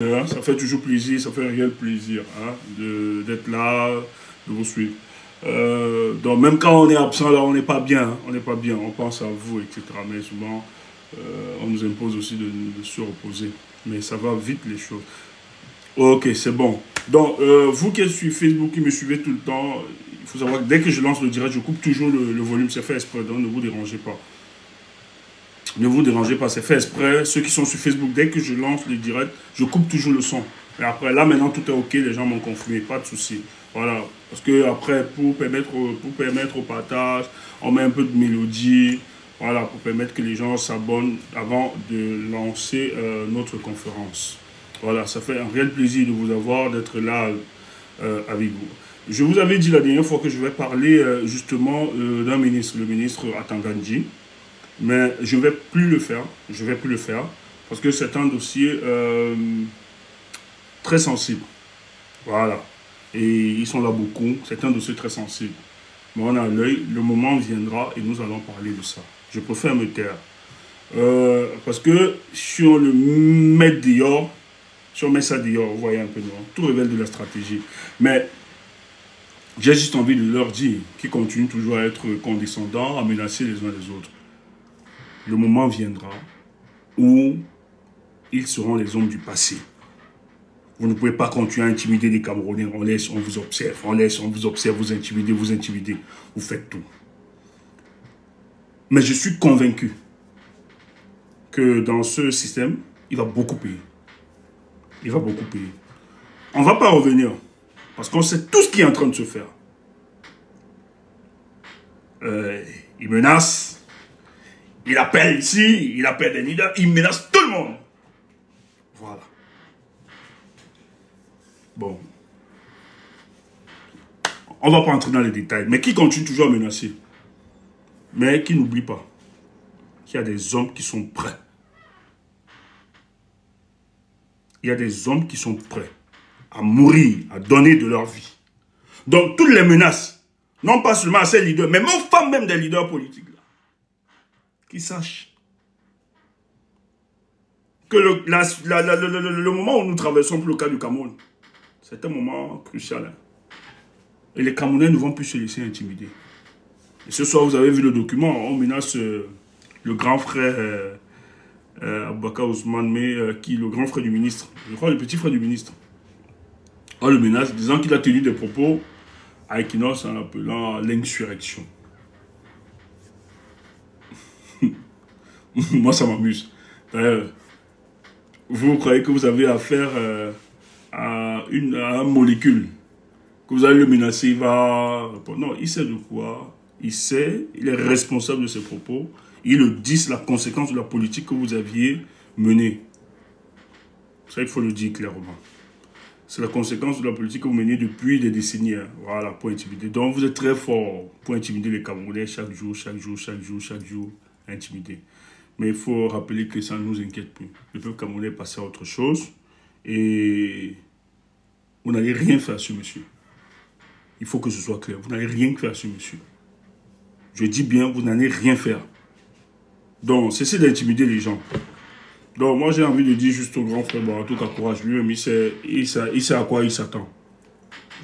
Ça fait toujours plaisir, ça fait un réel plaisir hein, d'être là, de vous suivre. Donc même quand on est absent, là, on n'est pas bien, hein, on n'est pas bien, on pense à vous, etc. Mais souvent, on nous impose aussi de se reposer. Mais ça va vite les choses. Ok, c'est bon. Donc, vous qui êtes sur Facebook, qui me suivez tout le temps, il faut savoir que dès que je lance le direct, je coupe toujours le volume, c'est fait exprès, donc ne vous dérangez pas. Ne vous dérangez pas, c'est fait exprès. Ceux qui sont sur Facebook, dès que je lance le direct, je coupe toujours le son. Et après, là maintenant, tout est OK, les gens m'ont confirmé, pas de souci. Voilà. Parce que après, pour permettre au partage, on met un peu de mélodie. Voilà, pour permettre que les gens s'abonnent avant de lancer notre conférence. Voilà, ça fait un réel plaisir de vous avoir, d'être là avec vous. Je vous avais dit la dernière fois que je vais parler justement d'un ministre, le ministre Atangandji. Mais je ne vais plus le faire. Je vais plus le faire. Parce que c'est un dossier très sensible. Voilà. Et ils sont là beaucoup. C'est un dossier très sensible. Mais on a l'œil. Le moment viendra et nous allons parler de ça. Je préfère me taire. Parce que si on le met dehors, si on met ça dehors, vous voyez un peu, non? Tout révèle de la stratégie. Mais j'ai juste envie de leur dire qu'ils continuent toujours à être condescendants, à menacer les uns les autres. Le moment viendra où ils seront les hommes du passé. Vous ne pouvez pas continuer à intimider les Camerounais. On laisse, on vous observe. On laisse, on vous observe, vous intimidez, vous intimidez. Vous faites tout. Mais je suis convaincu que dans ce système, il va beaucoup payer. Il va beaucoup payer. On ne va pas revenir. Parce qu'on sait tout ce qui est en train de se faire. Il menace. Il appelle ici, il appelle des leaders, il menace tout le monde. Voilà. Bon. On ne va pas entrer dans les détails. Mais qui continue toujours à menacer? Mais qui n'oublie pas qu'il y a des hommes qui sont prêts. Il y a des hommes qui sont prêts à mourir, à donner de leur vie. Donc toutes les menaces, non pas seulement à ces leaders, mais aux femmes même des leaders politiques, là, qui sachent que le moment où nous traversons pour le cas du Cameroun, c'est un moment crucial. Hein. Et les Camerounais ne vont plus se laisser intimider. Et ce soir, vous avez vu le document, on menace le grand frère Aboubakar Ousmane, mais qui le grand frère du ministre, je crois le petit frère du ministre. On le menace, disant qu'il a tenu des propos à Equinox en appelant l'insurrection. Moi, ça m'amuse. Vous croyez que vous avez affaire à un molécule, que vous allez le menacer, il va... Non, il sait de quoi, il sait, il est responsable de ses propos, il le dit, c'est la conséquence de la politique que vous aviez menée. Ça, il faut le dire clairement. C'est la conséquence de la politique que vous menez depuis des décennies. Hein. Voilà, pour intimider. Donc, vous êtes très fort pour intimider les Camerounais chaque jour, chaque jour, chaque jour, chaque jour, intimider. Mais il faut rappeler que ça ne nous inquiète plus. Le peuple camerounais est passé à autre chose. Et vous n'allez rien faire sur monsieur. Il faut que ce soit clair. Vous n'allez rien faire sur monsieur. Je dis bien, vous n'allez rien faire. Donc, cessez d'intimider les gens. Donc, moi, j'ai envie de dire juste au grand frère Baratou qu'encourage lui-même, il sait à quoi il s'attend.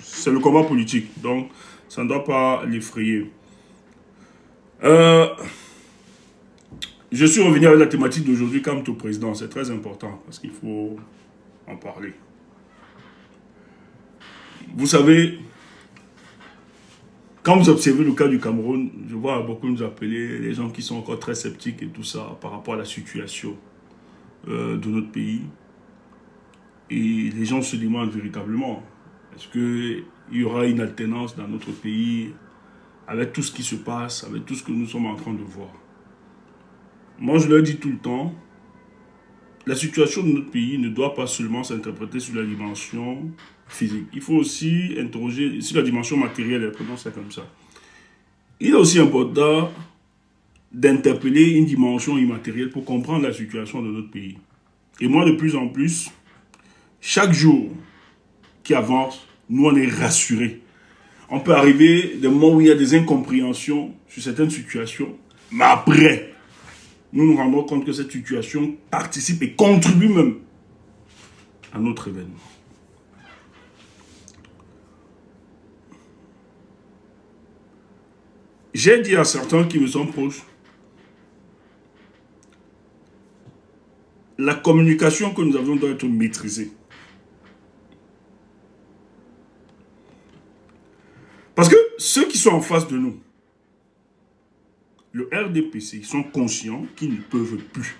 C'est le combat politique. Donc, ça ne doit pas l'effrayer. Je suis revenu avec la thématique d'aujourd'hui quant au président. C'est très important parce qu'il faut en parler. Vous savez, quand vous observez le cas du Cameroun, je vois beaucoup nous appeler les gens qui sont encore très sceptiques et tout ça par rapport à la situation de notre pays. Et les gens se demandent véritablement, est-ce qu'il y aura une alternance dans notre pays avec tout ce qui se passe, avec tout ce que nous sommes en train de voir? Moi, je leur dis tout le temps, la situation de notre pays ne doit pas seulement s'interpréter sur la dimension physique. Il faut aussi interroger sur la dimension matérielle, prenons ça comme ça. Il est aussi important d'interpeller une dimension immatérielle pour comprendre la situation de notre pays. Et moi, de plus en plus, chaque jour qui avance, nous, on est rassurés. On peut arriver des moments où il y a des incompréhensions sur certaines situations, mais après, nous nous rendons compte que cette situation participe et contribue même un autre événement. J'ai dit à certains qui me sont proches, la communication que nous avions doit être maîtrisée. Parce que ceux qui sont en face de nous, le RDPC, ils sont conscients qu'ils ne peuvent plus.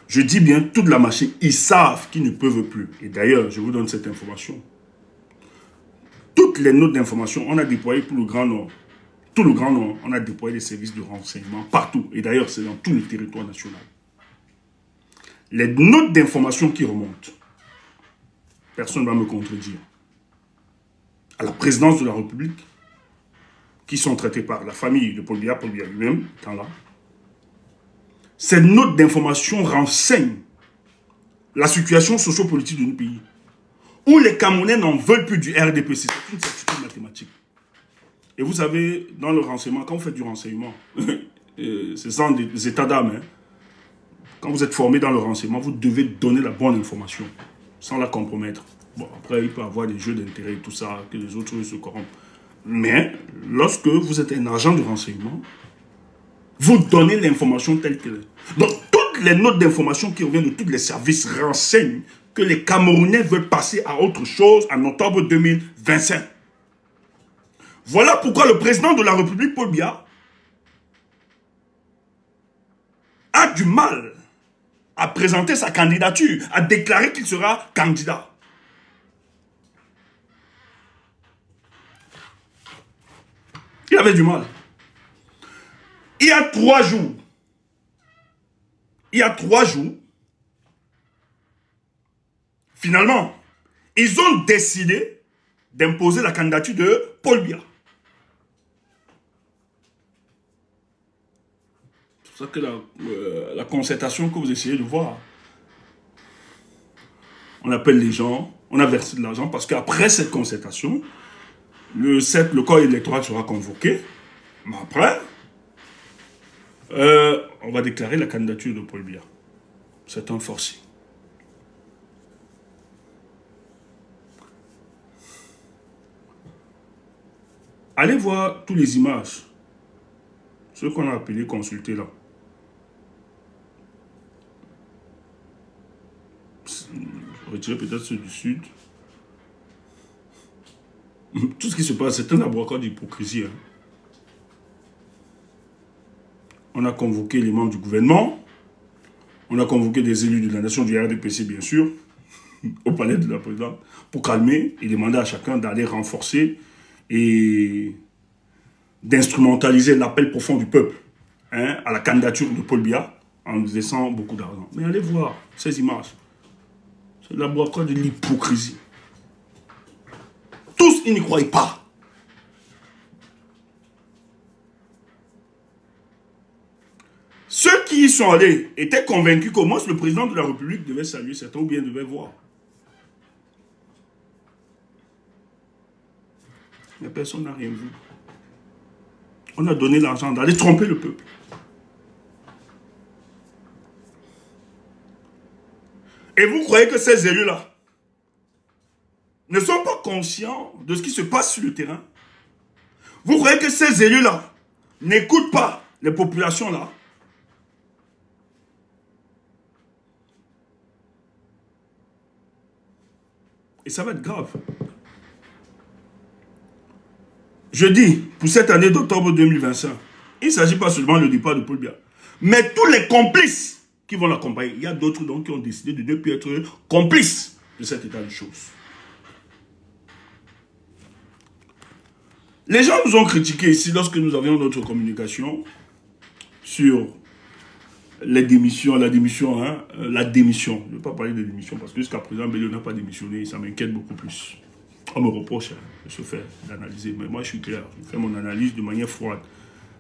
Je dis bien toute la machine, ils savent qu'ils ne peuvent plus. Et d'ailleurs, je vous donne cette information. Toutes les notes d'information, on a déployé pour le Grand Nord. Tout le Grand Nord, on a déployé des services de renseignement partout. Et d'ailleurs, c'est dans tout le territoire national. Les notes d'information qui remontent, personne ne va me contredire. À la présidence de la République, qui sont traités par la famille de Paul Biya lui-même, étant là. Ces notes d'information renseignent la situation socio-politique de nos pays. Où les Camerounais n'en veulent plus du RDPC. C'est une certitude mathématique. Et vous savez, dans le renseignement, quand vous faites du renseignement, c'est sans des états d'âme. Hein. Quand vous êtes formé dans le renseignement, vous devez donner la bonne information, sans la compromettre. Bon, après, il peut y avoir des jeux d'intérêt et tout ça, que les autres se corrompent. Mais, lorsque vous êtes un agent de renseignement, vous donnez l'information telle qu'elle est. Donc, toutes les notes d'information qui reviennent de tous les services renseignent que les Camerounais veulent passer à autre chose en octobre 2025. Voilà pourquoi le président de la République, Paul Biya, a du mal à présenter sa candidature, à déclarer qu'il sera candidat. Il avait du mal. Il y a 3 jours, finalement, ils ont décidé d'imposer la candidature de Paul Biya. C'est pour ça que la concertation que vous essayez de voir, on appelle les gens, on a versé de l'argent parce qu'après cette concertation, le corps électoral sera convoqué, mais après, on va déclarer la candidature de Paul Biya. C'est un forcé. Allez voir toutes les images, ceux qu'on a appelés consulter là. Retirer peut-être ceux du Sud. Tout ce qui se passe, c'est un laboratoire d'hypocrisie. Hein. On a convoqué les membres du gouvernement, on a convoqué des élus de la nation du RDPC, bien sûr, au palais de la présidente, pour calmer et demander à chacun d'aller renforcer et d'instrumentaliser l'appel profond du peuple hein, à la candidature de Paul Biya en laissant beaucoup d'argent. Mais allez voir ces images. C'est le laboratoire de l'hypocrisie. Tous, ils n'y croient pas. Ceux qui y sont allés étaient convaincus qu'au moins le président de la République devait saluer certains ou bien devait voir. Mais personne n'a rien vu. On a donné l'argent d'aller tromper le peuple. Et vous croyez que ces élus-là ne sont pas conscients de ce qui se passe sur le terrain? Vous croyez que ces élus-là n'écoutent pas les populations-là? Et ça va être grave. Je dis, pour cette année d'octobre 2025, il ne s'agit pas seulement du départ de Paul Biya, mais tous les complices qui vont l'accompagner. Il y a d'autres donc qui ont décidé de ne plus être complices de cet état de choses. Les gens nous ont critiqués ici lorsque nous avions notre communication sur les démissions, la démission. Je ne vais pas parler de démission parce que jusqu'à présent, Bello n'a pas démissionné. Ça m'inquiète beaucoup plus. On me reproche de se faire d'analyser. Mais moi, je suis clair. Je fais mon analyse de manière froide.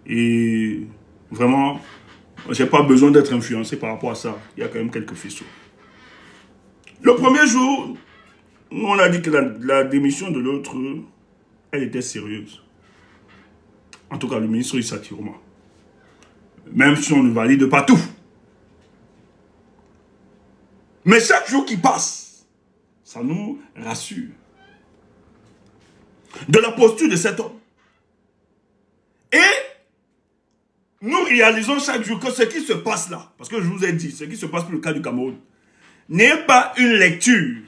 Et vraiment, je n'ai pas besoin d'être influencé par rapport à ça. Il y a quand même quelques faisceaux. Le premier jour, nous, on a dit que la démission de l'autre, elle était sérieuse. En tout cas, le ministre Issa Tiroma. Même si on ne valide pas tout. Mais chaque jour qui passe, ça nous rassure de la posture de cet homme. Et nous réalisons chaque jour que ce qui se passe là, parce que je vous ai dit, ce qui se passe pour le cas du Cameroun, n'est pas une lecture.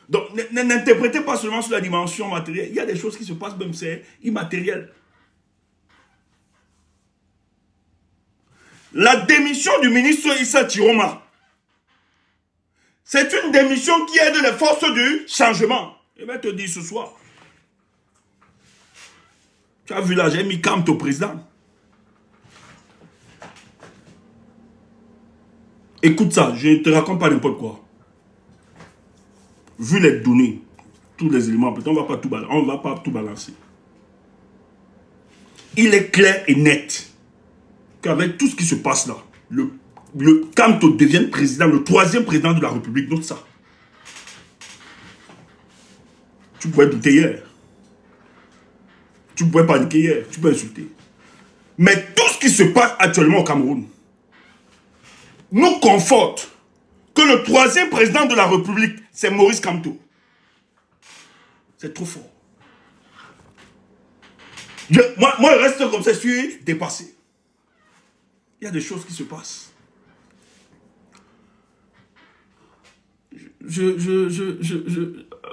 Donc, n'interprétez pas seulement sur la dimension matérielle. Il y a des choses qui se passent, même c'est immatériel. La démission du ministre Issa Chiroma, c'est une démission qui aide les forces du changement. Je vais te dire ce soir. Tu as vu là, j'ai mis Camp au président. Écoute ça, je ne te raconte pas n'importe quoi. Vu les données, tous les éléments, peut-être on ne va pas tout balancer. Il est clair et net qu'avec tout ce qui se passe là, le Camto devienne président, le 3e président de la République, note ça. Tu pouvais douter hier. Tu pouvais paniquer hier, tu peux insulter. Mais tout ce qui se passe actuellement au Cameroun nous conforte que le 3e président de la République, c'est Maurice Kamto. C'est trop fort. Moi, je reste comme ça, je suis dépassé. Il y a des choses qui se passent.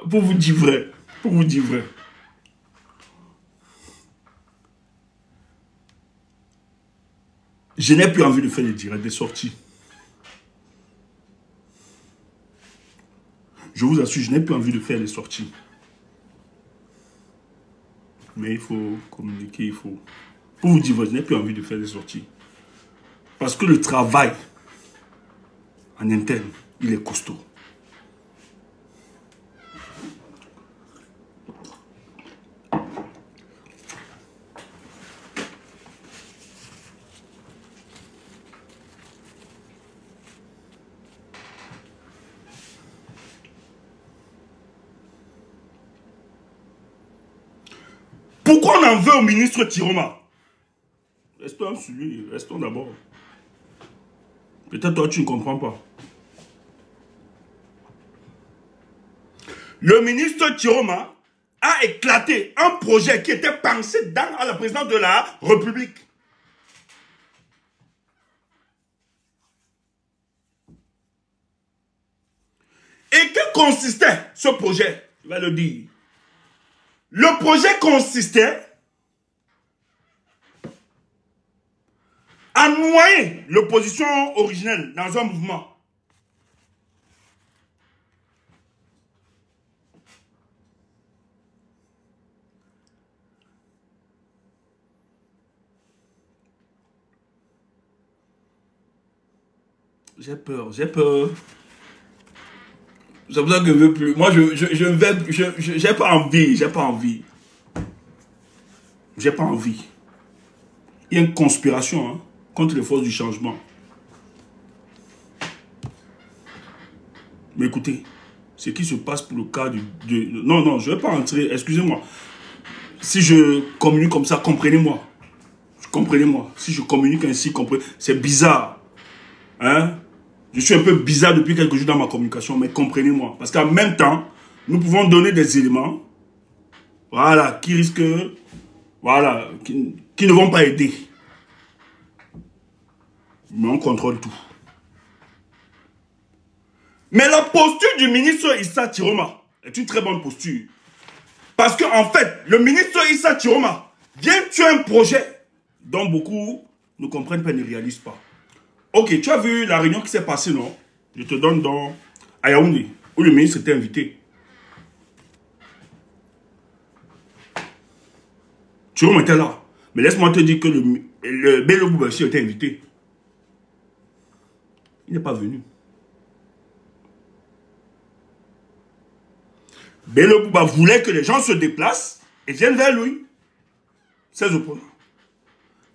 Pour vous dire vrai, je n'ai plus envie de faire des directs, des sorties. Je vous assure, je n'ai plus envie de faire les sorties. Mais il faut communiquer, il faut... Pour vous dire, je n'ai plus envie de faire les sorties. Parce que le travail en interne, il est costaud. Pourquoi on en veut au ministre Chiroma? Restons sur lui, restons d'abord. Peut-être toi tu ne comprends pas. Le ministre Chiroma a éclaté un projet qui était pensé à la présidence de la République. Et que consistait ce projet? Je vais le dire. Le projet consistait à noyer l'opposition originelle dans un mouvement. J'ai peur, j'ai peur. C'est pour ça que je ne veux plus. Moi, j'ai pas envie, j'ai pas envie. J'ai pas envie. Il y a une conspiration hein, contre les forces du changement. Mais écoutez, ce qui se passe pour le cas Non, je ne vais pas entrer, excusez-moi. Si je communique comme ça, comprenez-moi. Comprenez-moi. Si je communique ainsi, comprenez. C'est bizarre. Hein? Je suis un peu bizarre depuis quelques jours dans ma communication, mais comprenez-moi. Parce qu'en même temps, nous pouvons donner des éléments, voilà, qui risquent, voilà, qui ne vont pas aider. Mais on contrôle tout. Mais la posture du ministre Issa Chiroma est une très bonne posture. Parce qu'en fait, le ministre Issa Chiroma vient tuer un projet dont beaucoup ne comprennent pas et ne réalisent pas. Ok, tu as vu la réunion qui s'est passée, non? Je te donne dans Yaoundé, où le ministre était invité. Chiroma était là. Mais laisse-moi te dire que le Bello Bouba aussi était invité. Il n'est pas venu. Bello Bouba voulait que les gens se déplacent et viennent vers lui. Ses opposants.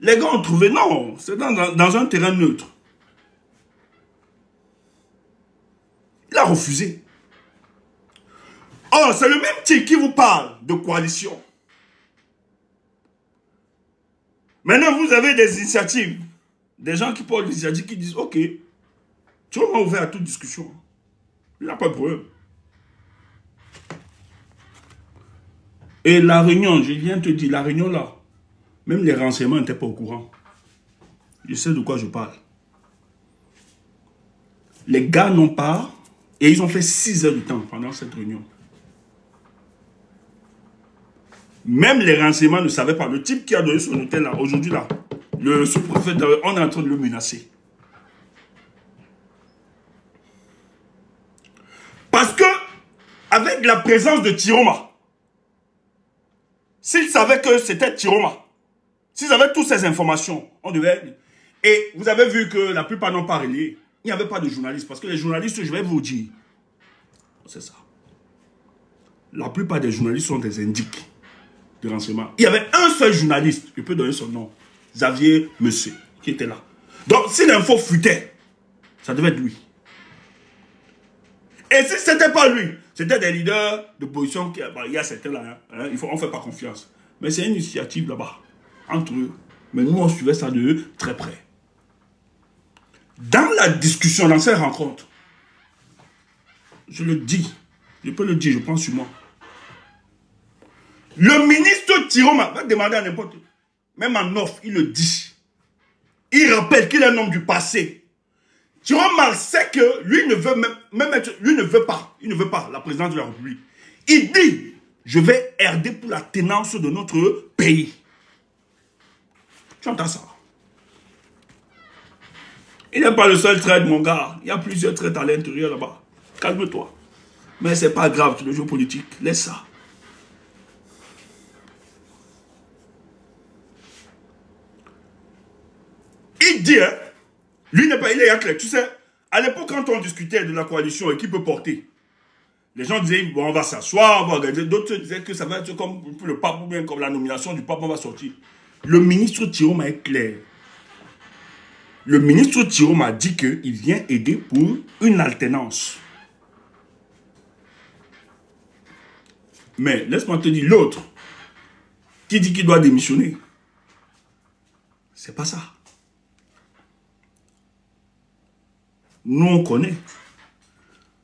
Les gars ont trouvé, non, c'est dans un terrain neutre. Il a refusé. Oh, c'est le même type qui vous parle de coalition. Maintenant, vous avez des initiatives. Des gens qui portent l'initiative qui disent, ok, Tiroma ouvert à toute discussion. Il n'a pas de problème. Et la réunion, je viens de te dire, la réunion là, même les renseignements n'étaient pas au courant. Je sais de quoi je parle. Les gars n'ont pas, et ils ont fait 6 heures de temps pendant cette réunion. Même les renseignements ne savaient pas. Le type qui a donné son hôtel là, aujourd'hui là, le sous-préfet, on est en train de le menacer. Parce que, avec la présence de Tiroma, s'ils savaient que c'était Tiroma, s'ils avaient toutes ces informations, on devait... Et vous avez vu que la plupart n'ont pas relayé. Il n'y avait pas de journalistes. Parce que les journalistes, je vais vous dire, c'est ça. La plupart des journalistes sont des indiques de renseignement. Il y avait un seul journaliste, je peux donner son nom, Xavier Monsieur, qui était là. Donc, si l'info fuitait, ça devait être lui. Et si ce n'était pas lui, c'était des leaders de position, il y a certains là, hein, on ne fait pas confiance. Mais c'est une initiative là-bas, entre eux. Mais nous, on suivait ça de très près. Dans la discussion, dans ces rencontres, je le dis, je peux le dire, je pense sur moi. Le ministre Tiroma va demander à n'importe qui, même en offre, il le dit. Il rappelle qu'il est un homme du passé. Tiroma sait que lui ne veut même être, lui ne veut pas la présidence de la République. Il dit, je vais herder pour la tenance de notre pays. Tu entends ça? Il n'est pas le seul trait, mon gars. Il y a plusieurs traits à l'intérieur là-bas. Calme-toi. Mais c'est pas grave, c'est le jeu politique. Laisse ça. Il dit, hein, lui n'est pas, il est clair. Tu sais, à l'époque, quand on discutait de la coalition et qui peut porter, les gens disaient, bon, on va s'asseoir, on va regarder. D'autres disaient que ça va être comme le pape ou bien comme la nomination du pape, on va sortir. Le ministre Tiroma est clair. Le ministre Tiroma dit qu'il vient aider pour une alternance. Mais laisse-moi te dire, l'autre qui dit qu'il doit démissionner, c'est pas ça. Nous, on connaît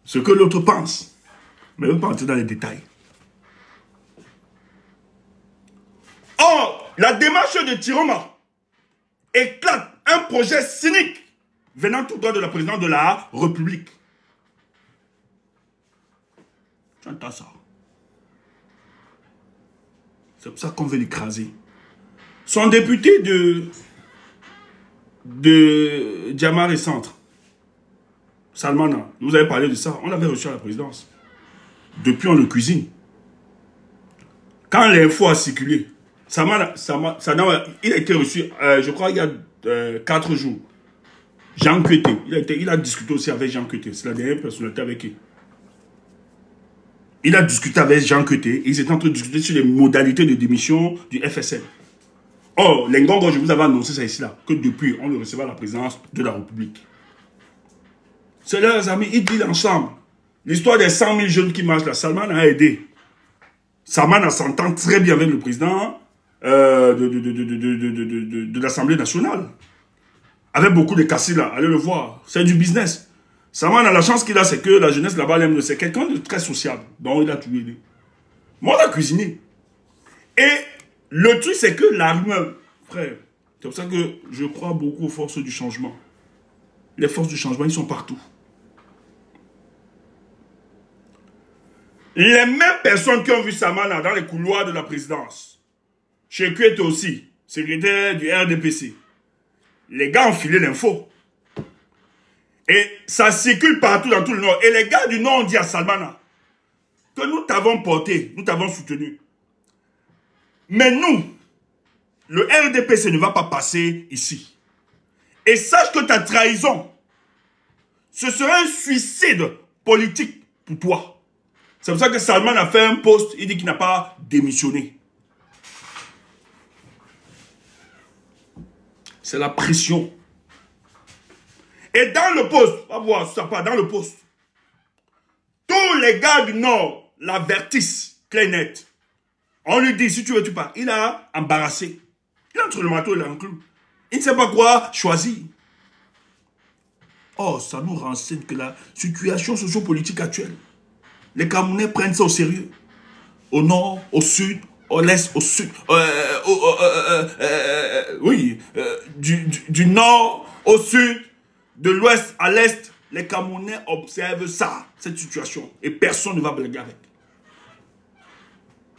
ce que l'autre pense, mais on ne veut pas entrer dans les détails. Or, la démarche de Tiroma éclate un projet cynique venant tout droit de la présidente de la République. Tu entends ça? C'est pour ça qu'on veut l'écraser. Son député de Diamar et Centre, Salmana, vous avez parlé de ça, on l'avait reçu à la présidence. Depuis, on le cuisine. Quand l'info a circulé, il a été reçu, je crois, il y a 4 jours. Jean Queté, il a discuté aussi avec Jean Queté, c'est la dernière personnalité avec qui. Il a discuté avec Jean Queté, ils étaient en train de discuter sur les modalités de démission du FSL. Or, les Ngongo, je vous avais annoncé ça ici, là, que depuis, on le recevait à la présidence de la République. C'est leurs amis, ils disent ensemble. L'histoire des 100 000 jeunes qui marchent là, Salman a aidé. Salman s'entend très bien avec le président de l'Assemblée nationale. Avec beaucoup de cassis là, allez le voir. C'est du business. Salman a la chance qu'il a, c'est que la jeunesse là-bas l'aime. C'est quelqu'un de très sociable. Donc il a tout aidé. Moi, on a cuisiné. Et le truc, c'est que la rumeur, frère, c'est pour ça que je crois beaucoup aux forces du changement. Les forces du changement, ils sont partout. Les mêmes personnes qui ont vu Samana dans les couloirs de la présidence, chez Kuete aussi, secrétaire du RDPC, les gars ont filé l'info. Et ça circule partout dans tout le Nord. Et les gars du Nord ont dit à Salmana que nous t'avons porté, nous t'avons soutenu. Mais nous, le RDPC ne va pas passer ici. Et sache que ta trahison, ce serait un suicide politique pour toi. C'est pour ça que Salman a fait un post, il dit qu'il n'a pas démissionné. C'est la pression. Et dans le post, on va voir ça pas, dans le post, tous les gars du Nord l'avertissent, clair net. On lui dit, si tu veux, tu pars. Il a embarrassé. Il est entre le marteau et l'enclume. Il ne sait pas quoi choisir. Or, ça nous renseigne que la situation sociopolitique actuelle, les Camerounais prennent ça au sérieux. Au nord, au sud, au l'est, au sud. Oui, du nord au sud, de l'ouest à l'est, les Camerounais observent ça, cette situation. Et personne ne va blaguer avec.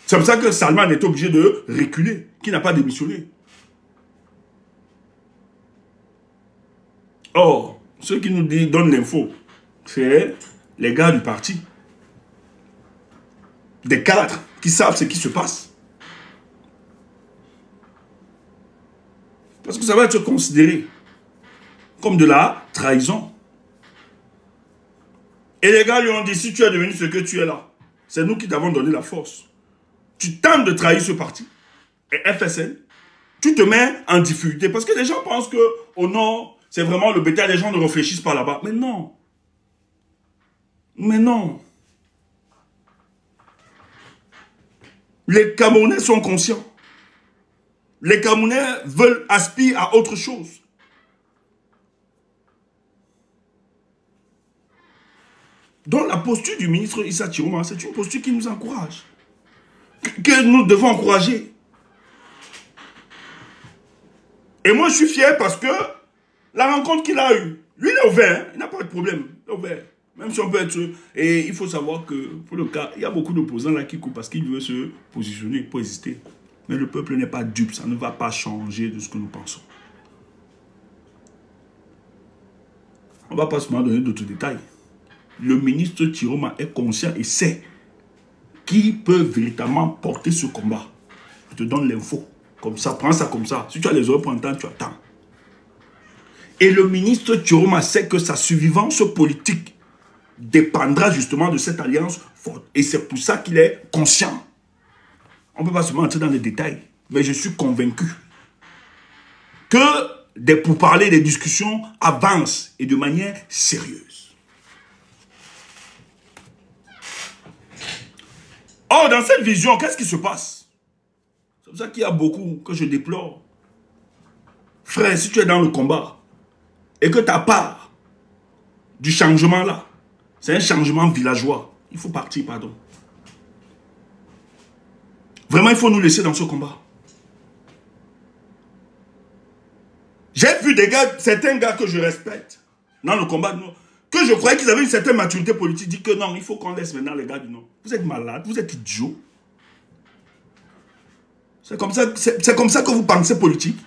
C'est pour ça que Salman est obligé de reculer, qui n'a pas démissionné. Or, ceux qui nous donnent l'info, c'est les gars du parti. Des cadres qui savent ce qui se passe. Parce que ça va être considéré comme de la trahison. Et les gars lui ont dit, si tu es devenu ce que tu es là, c'est nous qui t'avons donné la force. Tu tentes de trahir ce parti, et FSN, tu te mets en difficulté. Parce que les gens pensent que au nord, c'est vraiment le bétail, les gens ne réfléchissent pas là-bas. Mais non. Mais non. Les Camerounais sont conscients. Les Camerounais aspirent à autre chose. Donc la posture du ministre Issa Chiroma, c'est une posture qui nous encourage. Que nous devons encourager. Et moi je suis fier parce que la rencontre qu'il a eue, lui il est ouvert, il n'a pas de problème, il est ouvert. Même si on peut être... Et il faut savoir que, pour le cas, il y a beaucoup d'opposants là qui coupent parce qu'ils veulent se positionner pour exister. Mais le peuple n'est pas dupe, ça ne va pas changer de ce que nous pensons. On ne va pas seulement donner d'autres détails. Le ministre Chiroma est conscient et sait qui peut véritablement porter ce combat. Je te donne l'info. Comme ça, prends ça comme ça. Si tu as les oreilles pour entendre, tu attends. Et le ministre Chiroma sait que sa survivance politique dépendra justement de cette alliance forte. Et c'est pour ça qu'il est conscient. On ne peut pas seulement entrer dans les détails. Mais je suis convaincu que pour parler des discussions avancent et de manière sérieuse. Or, dans cette vision, qu'est-ce qui se passe? C'est pour ça qu'il y a beaucoup que je déplore. Frère, si tu es dans le combat et que ta part du changement là, c'est un changement villageois, il faut partir, pardon. Vraiment, il faut nous laisser dans ce combat. J'ai vu des gars, certains gars que je respecte dans le combat du Nord, que je croyais qu'ils avaient une certaine maturité politique, dit que non, il faut qu'on laisse maintenant les gars du Nord. Vous êtes malades, vous êtes idiots. C'est comme ça que vous pensez politique.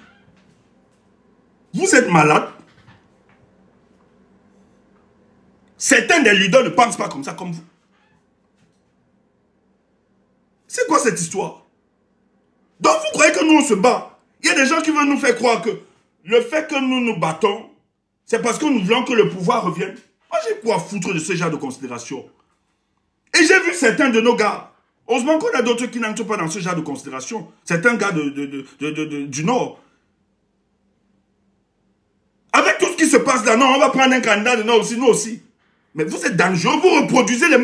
Vous êtes malades. Certains des leaders ne pensent pas comme ça, comme vous. C'est quoi cette histoire? Donc vous croyez que nous on se bat? Il y a des gens qui veulent nous faire croire que le fait que nous nous battons, c'est parce que nous voulons que le pouvoir revienne. Moi j'ai quoi foutre de ce genre de considération. Et j'ai vu certains de nos gars. Heureusement qu'on a d'autres qui n'entrent pas dans ce genre de considération. Certains gars du Nord. Avec tout ce qui se passe là, non, on va prendre un candidat de Nord aussi, nous aussi. Mais vous êtes dangereux, vous reproduisez la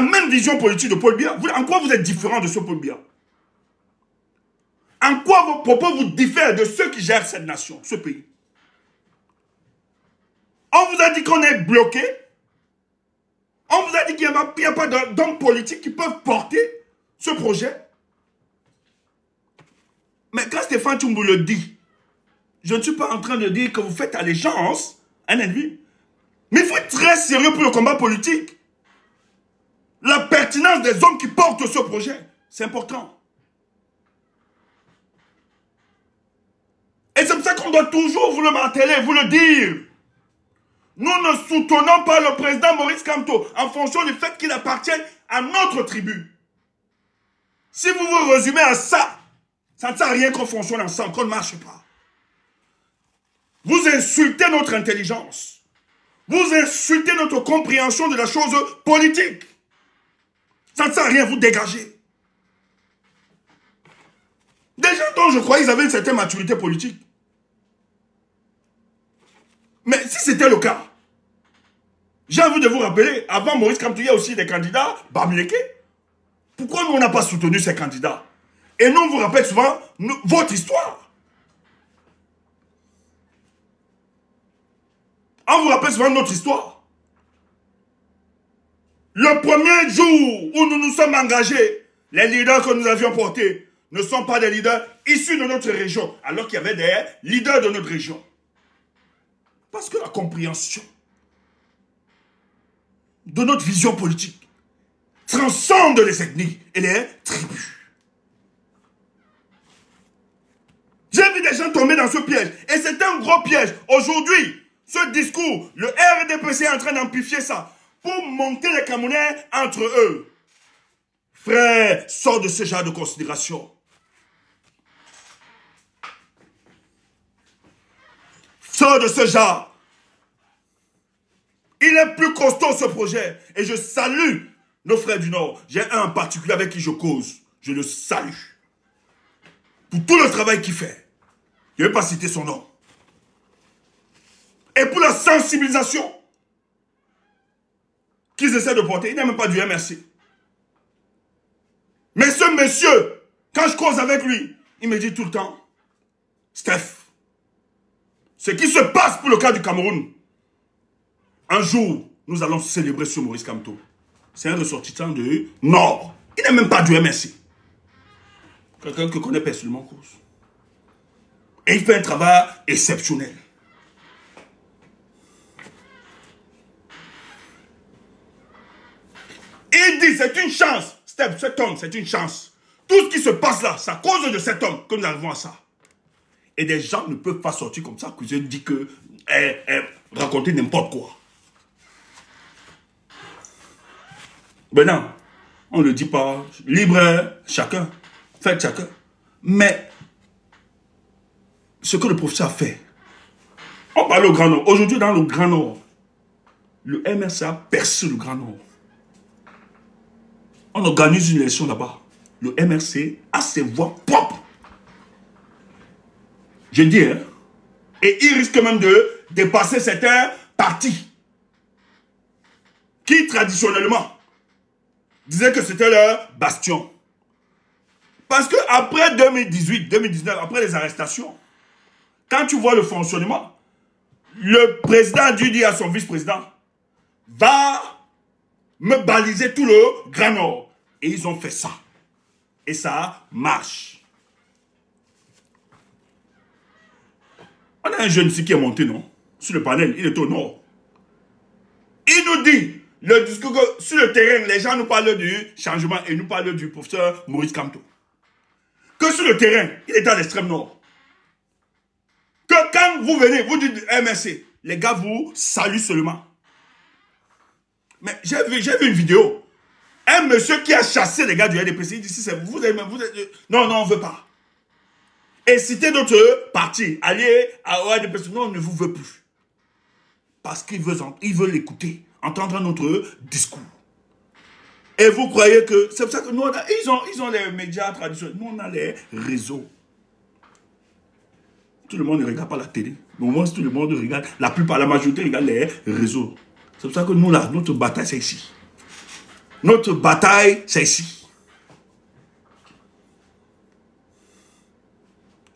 même vision politique de Paul Biya. En quoi vous êtes différent de ce Paul Biya? En quoi vos propos vous diffèrent de ceux qui gèrent cette nation, ce pays? On vous a dit qu'on est bloqué. On vous a dit qu'il n'y a pas d'hommes politiques qui peuvent porter ce projet. Mais quand Stéphane Tchoumbu le dit, je ne suis pas en train de dire que vous faites allégeance à un ennemi. Mais il faut être très sérieux pour le combat politique. La pertinence des hommes qui portent ce projet, c'est important. Et c'est pour ça qu'on doit toujours vous le marteler, vous le dire. Nous ne soutenons pas le président Maurice Kamto en fonction du fait qu'il appartient à notre tribu. Si vous vous résumez à ça, ça ne sert à rien qu'on fonctionne ensemble, qu'on ne marche pas. Vous insultez notre intelligence. Vous insultez notre compréhension de la chose politique. Ça ne sert à rien, vous dégagez. Des gens dont je croyais qu'ils avaient une certaine maturité politique. Mais si c'était le cas, j'ai envie de vous rappeler, avant Maurice Kamto, il y a aussi des candidats, Bamileke. Pourquoi nous, on n'a pas soutenu ces candidats? Et nous, on vous rappelle souvent votre histoire. On vous rappelle souvent notre histoire. Le premier jour où nous nous sommes engagés, les leaders que nous avions portés ne sont pas des leaders issus de notre région, alors qu'il y avait des leaders de notre région. Parce que la compréhension de notre vision politique transcende les ethnies et les tribus. J'ai vu des gens tomber dans ce piège. Et c'est un gros piège. Aujourd'hui, ce discours, le RDPC est en train d'amplifier ça pour monter les Camerounais entre eux. Frère, sors de ce genre de considération. Sors de ce genre. Il est plus costaud ce projet. Et je salue nos frères du Nord. J'ai un en particulier avec qui je cause. Je le salue. Pour tout le travail qu'il fait. Je ne vais pas citer son nom. Et pour la sensibilisation qu'ils essaient de porter, il n'est même pas du MRC. Mais ce monsieur, quand je cause avec lui, il me dit tout le temps, Steph, ce qui se passe pour le cas du Cameroun, un jour, nous allons célébrer sur Maurice Kamto. C'est un ressortissant de Nord. Il n'est même pas du MRC. Quelqu'un que connaît personnellement cause. Et il fait un travail exceptionnel. Il dit, c'est une chance. Cet homme, c'est une chance. Tout ce qui se passe là, c'est à cause de cet homme que nous arrivons à ça. Et des gens ne peuvent pas sortir comme ça, que je dis que raconter n'importe quoi. Ben non, on ne le dit pas. Libre, chacun. Faites chacun. Mais, ce que le professeur a fait, on parle au Grand Nord. Aujourd'hui, dans le Grand Nord, le MRC a percé le Grand Nord. On organise une élection là-bas. Le MRC a ses voix propres. Je dis, hein. Et il risque même de dépasser certains partis qui, traditionnellement, disaient que c'était leur bastion. Parce que après 2018, 2019, après les arrestations, quand tu vois le fonctionnement, le président a dû dire à son vice-président, va me baliser tout le Grand Nord. Et ils ont fait ça. Et ça marche. On a un jeune ici qui est monté, non? Sur le panel, il est au nord. Il nous dit, le discours que sur le terrain, les gens nous parlent du changement et nous parlent du professeur Maurice Kamto. Que sur le terrain, il est à l'extrême nord. Que quand vous venez, vous dites MSC, les gars vous saluent seulement. Mais j'ai vu une vidéo. Un monsieur qui a chassé les gars du RDPC, il dit, si c'est vous, non, non, on ne veut pas. Et citer d'autres partis, aller à RDPC, non, on ne vous veut plus. Parce qu'ils veulent écouter, entendre notre discours. Et vous croyez que, c'est pour ça que nous, ils ont les médias traditionnels, nous on a les réseaux. Tout le monde ne regarde pas la télé. Mais au moins, tout le monde regarde, la plupart, la majorité regarde les réseaux. C'est pour ça que nous, là, notre bataille, c'est ici. Notre bataille, c'est ici.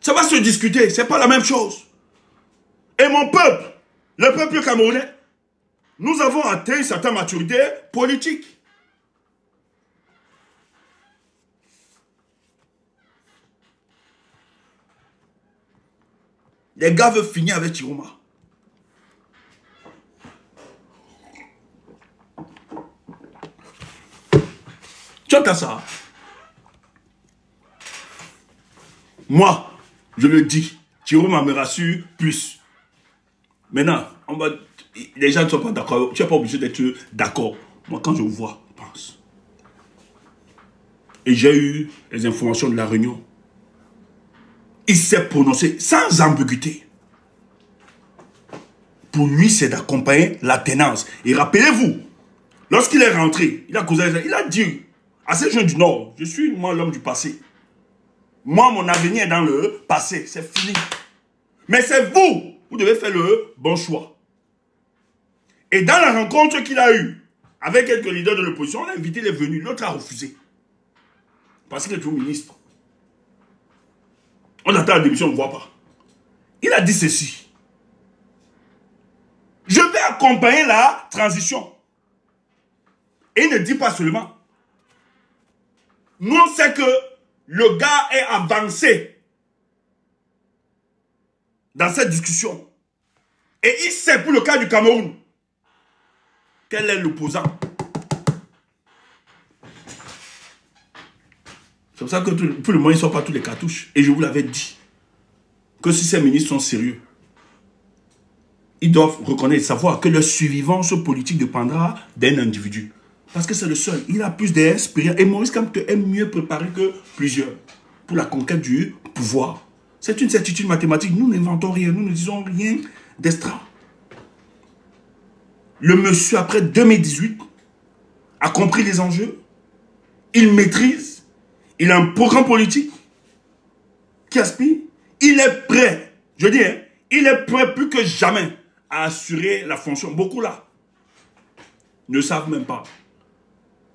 Ça va se discuter, c'est pas la même chose. Et mon peuple, le peuple camerounais, nous avons atteint une certaine maturité politique. Les gars veulent finir avec Chiroma. Tu as ça. Moi, je le dis, Chiroma me rassure plus. Maintenant, les gens ne sont pas d'accord. Tu n'es pas obligé d'être d'accord. Moi, quand je vois, je pense. Et j'ai eu les informations de la réunion. Il s'est prononcé sans ambiguïté. Pour lui, c'est d'accompagner la tenance. Et rappelez-vous, lorsqu'il est rentré, il a dit à ces jeunes du Nord, je suis moi l'homme du passé. Moi, mon avenir est dans le passé. C'est fini. Mais c'est vous, vous devez faire le bon choix. Et dans la rencontre qu'il a eue avec quelques leaders de l'opposition, on a invité les venus. L'autre a refusé. Parce qu'il est toujours ministre. On attend la démission, on ne voit pas. Il a dit ceci. Je accompagner la transition. Et il ne dit pas seulement. Nous, on sait que le gars est avancé dans cette discussion. Et il sait, pour le cas du Cameroun, quel est l'opposant. C'est pour ça que pour le moment, ils ne sortent pas tous les cartouches. Et je vous l'avais dit, que si ces ministres sont sérieux, ils doivent reconnaître et savoir que leur survivance politique dépendra d'un individu. Parce que c'est le seul. Il a plus d'expérience. Et Maurice Kamto est mieux préparé que plusieurs pour la conquête du pouvoir. C'est une certitude mathématique. Nous n'inventons rien. Nous ne disons rien d'extra. Le monsieur, après 2018, a compris les enjeux. Il maîtrise. Il a un programme politique qui aspire. Il est prêt. Je dis, hein, il est prêt plus que jamais à assurer la fonction. Beaucoup là ne savent même pas.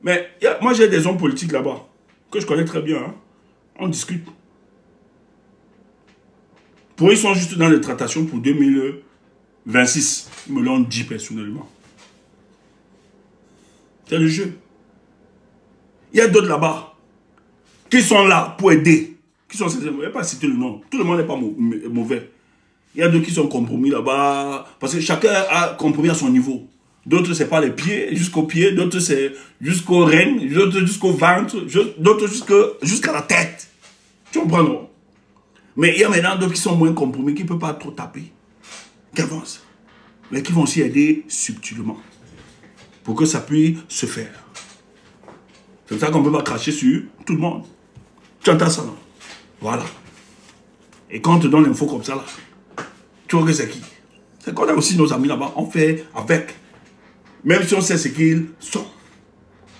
Mais moi, j'ai des hommes politiques là-bas que je connais très bien. Hein. On discute. Pour eux, ils sont juste dans les tractations pour 2026. Ils me l'ont dit personnellement. C'est le jeu. Il y a d'autres là-bas qui sont là pour aider. Qui sont, je ne vais pas citer le nom. Tout le monde n'est pas mauvais. Il y a d'autres qui sont compromis là-bas. Parce que chacun a compromis à son niveau. D'autres, c'est pas les pieds, jusqu'aux pieds. D'autres, c'est jusqu'aux rênes. D'autres, jusqu'au ventre. D'autres, jusqu'à la tête. Tu comprends, non? Mais il y a maintenant d'autres qui sont moins compromis, qui ne peuvent pas trop taper. Qui avancent. Mais qui vont aussi aider subtilement. Pour que ça puisse se faire. C'est pour ça qu'on ne peut pas cracher sur tout le monde. Tu entends ça, non? Voilà. Et quand on te donne l'info comme ça, là, tu vois que c'est qui? C'est qu'on a aussi nos amis là-bas. On fait avec. Même si on sait ce qu'ils sont.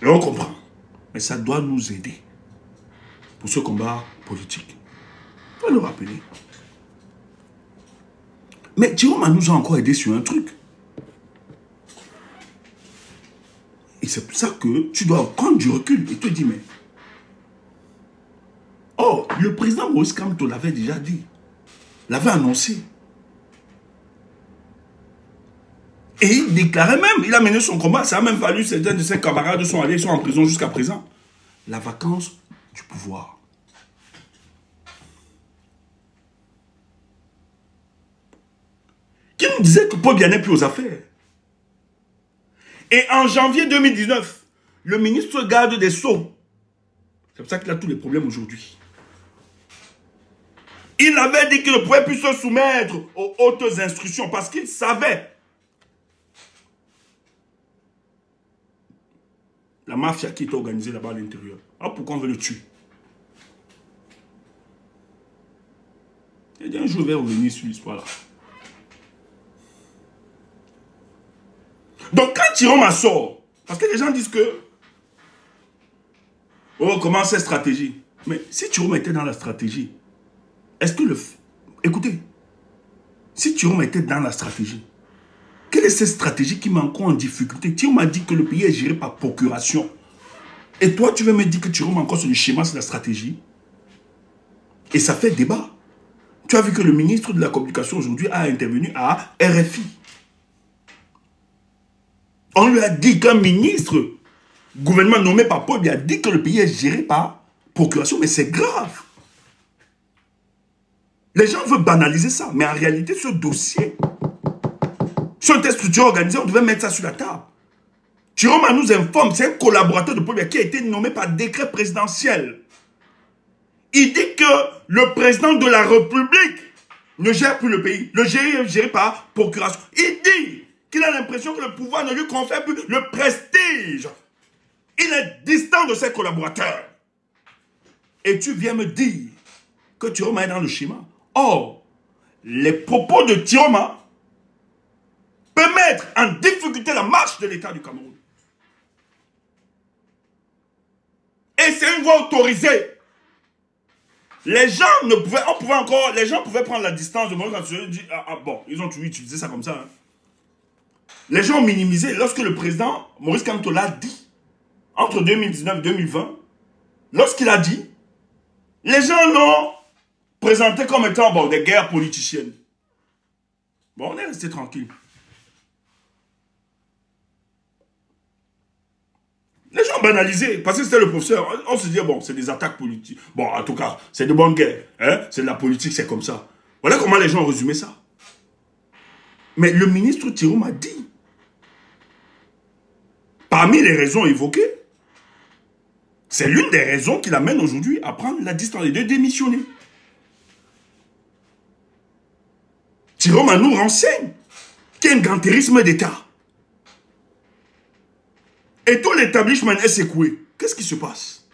Et on comprend. Mais ça doit nous aider. Pour ce combat politique. Il faut le rappeler. Mais Tiroma nous a encore aidé sur un truc. Et c'est pour ça que tu dois prendre du recul et te dire, mais... Oh, le président Maurice Kamto l'avait déjà dit. L'avait annoncé. Et il déclarait même, il a mené son combat. Ça a même fallu, certains de ses camarades sont allés, ils sont en prison jusqu'à présent. La vacance du pouvoir. Qui nous disait que Paul Biya n'est plus aux affaires. Et en janvier 2019, le ministre garde des Sceaux, c'est pour ça qu'il a tous les problèmes aujourd'hui. Il avait dit qu'il ne pouvait plus se soumettre aux hautes instructions parce qu'il savait la mafia qui est organisée là-bas à l'intérieur. Alors pourquoi on veut le tuer? Et un jour, je vais revenir sur l'histoire là. Donc quand Tiroma sort, parce que les gens disent que oh, comment c'est stratégie? Mais si Tiroma était dans la stratégie, est-ce que le... Écoutez, si Tiroma était dans la stratégie, quelle est cette stratégie qui manque en difficulté? Tiroma dit que le pays est géré par procuration. Et toi, tu veux me dire que Tiroma encore sur le schéma, c'est la stratégie? Et ça fait débat. Tu as vu que le ministre de la Communication aujourd'hui a intervenu à RFI. On lui a dit qu'un ministre, gouvernement nommé par Paul, lui a dit que le pays est géré par procuration, mais c'est grave. Les gens veulent banaliser ça, mais en réalité, ce dossier, si on était structure organisée, on devait mettre ça sur la table. Tiroma nous informe, c'est un collaborateur de Paul Biya qui a été nommé par décret présidentiel. Il dit que le président de la République ne gère plus le pays. Le pays est géré par procuration. Il dit qu'il a l'impression que le pouvoir ne lui confère plus le prestige. Il est distant de ses collaborateurs. Et tu viens me dire que Tiroma est dans le schéma. Or, les propos de Tiroma peuvent mettre en difficulté la marche de l'État du Cameroun. Et c'est une voie autorisée. Les gens ne pouvaient, les gens pouvaient prendre la distance de Maurice Kamto. Bon, ils ont toujours utilisé ça comme ça. Hein. Les gens ont minimisé lorsque le président Maurice Kamto l'a dit, entre 2019 et 2020, lorsqu'il a dit, les gens l'ont présenté comme étant bon, des guerres politiciennes. Bon, on est resté tranquille. banalisé, parce que c'était le professeur. On se dit, bon, c'est des attaques politiques. Bon, en tout cas, c'est de bonne guerre. Hein? C'est de la politique, c'est comme ça. Voilà comment les gens ont résumé ça. Mais le ministre Thierry m'a dit, parmi les raisons évoquées, c'est l'une des raisons qui l'amène aujourd'hui à prendre la distance et de démissionner. Thierry nous renseigne qu'il y a un gantérisme d'État. Et tout l'établissement est secoué. Qu'est-ce qui se passe?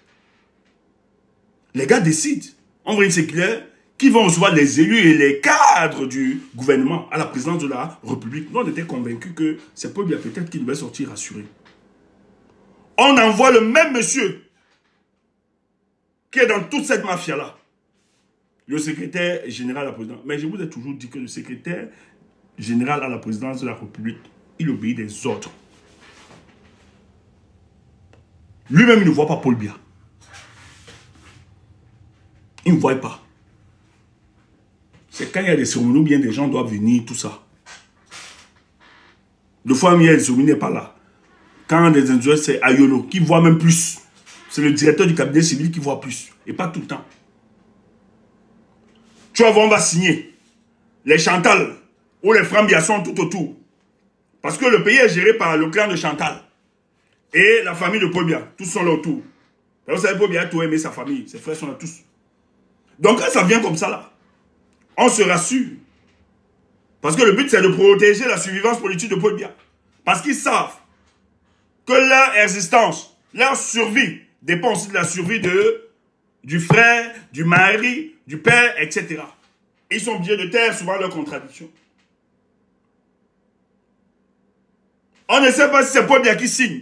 Les gars décident. On voit une circulaire qui vont recevoir les élus et les cadres du gouvernement à la présidence de la République. Nous, on était convaincus que c'est peut-être qu'il devait sortir rassuré. On envoie le même monsieur qui est dans toute cette mafia-là. Le secrétaire général à la présidence. Mais je vous ai toujours dit que le secrétaire général à la présidence de la République, il obéit des ordres. Lui-même, il ne voit pas Paul Biya. Il ne voit pas. C'est quand il y a des cérémonies, bien des gens doivent venir, tout ça. Deux fois, il y a des cérémonies, n'est pas là. Quand des individus, c'est Ayolo, qui voit même plus. C'est le directeur du cabinet civil qui voit plus. Et pas tout le temps. Tu vois, on va signer. Les Chantal ou les Frambia sont tout autour. Parce que le pays est géré par le clan de Chantal. Et la famille de Paul Biya. Tous sont là autour. Vous savez, Paul Biya a tout aimé sa famille. Ses frères sont là tous. Donc quand ça vient comme ça là, on se rassure. Parce que le but c'est de protéger la survivance politique de Paul Biya. Parce qu'ils savent que leur existence, leur survie dépend aussi de la survie du frère, du mari, du père, etc. Ils sont obligés de taire souvent leurs contradictions. On ne sait pas si c'est Paul Biya qui signe.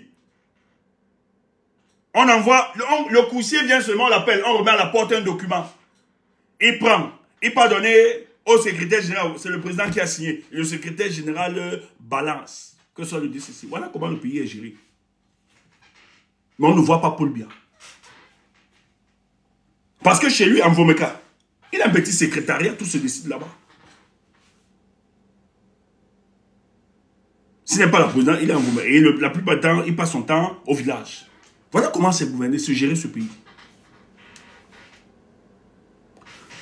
On envoie, le coursier vient seulement, on l'appelle, on remet à la porte un document. Il prend, il peut donner au secrétaire général, c'est le président qui a signé. Et le secrétaire général balance. Que ça lui dit ceci. Voilà comment le pays est géré. Mais on ne voit pas Paul Biya. Parce que chez lui, en Vomeka, il a un petit secrétariat, tout se décide là-bas. S'il n'est pas la présidente, il est en Vomeka. Et la plupart du temps, il passe son temps au village. Voilà comment c'est gouverner, se gérer ce pays.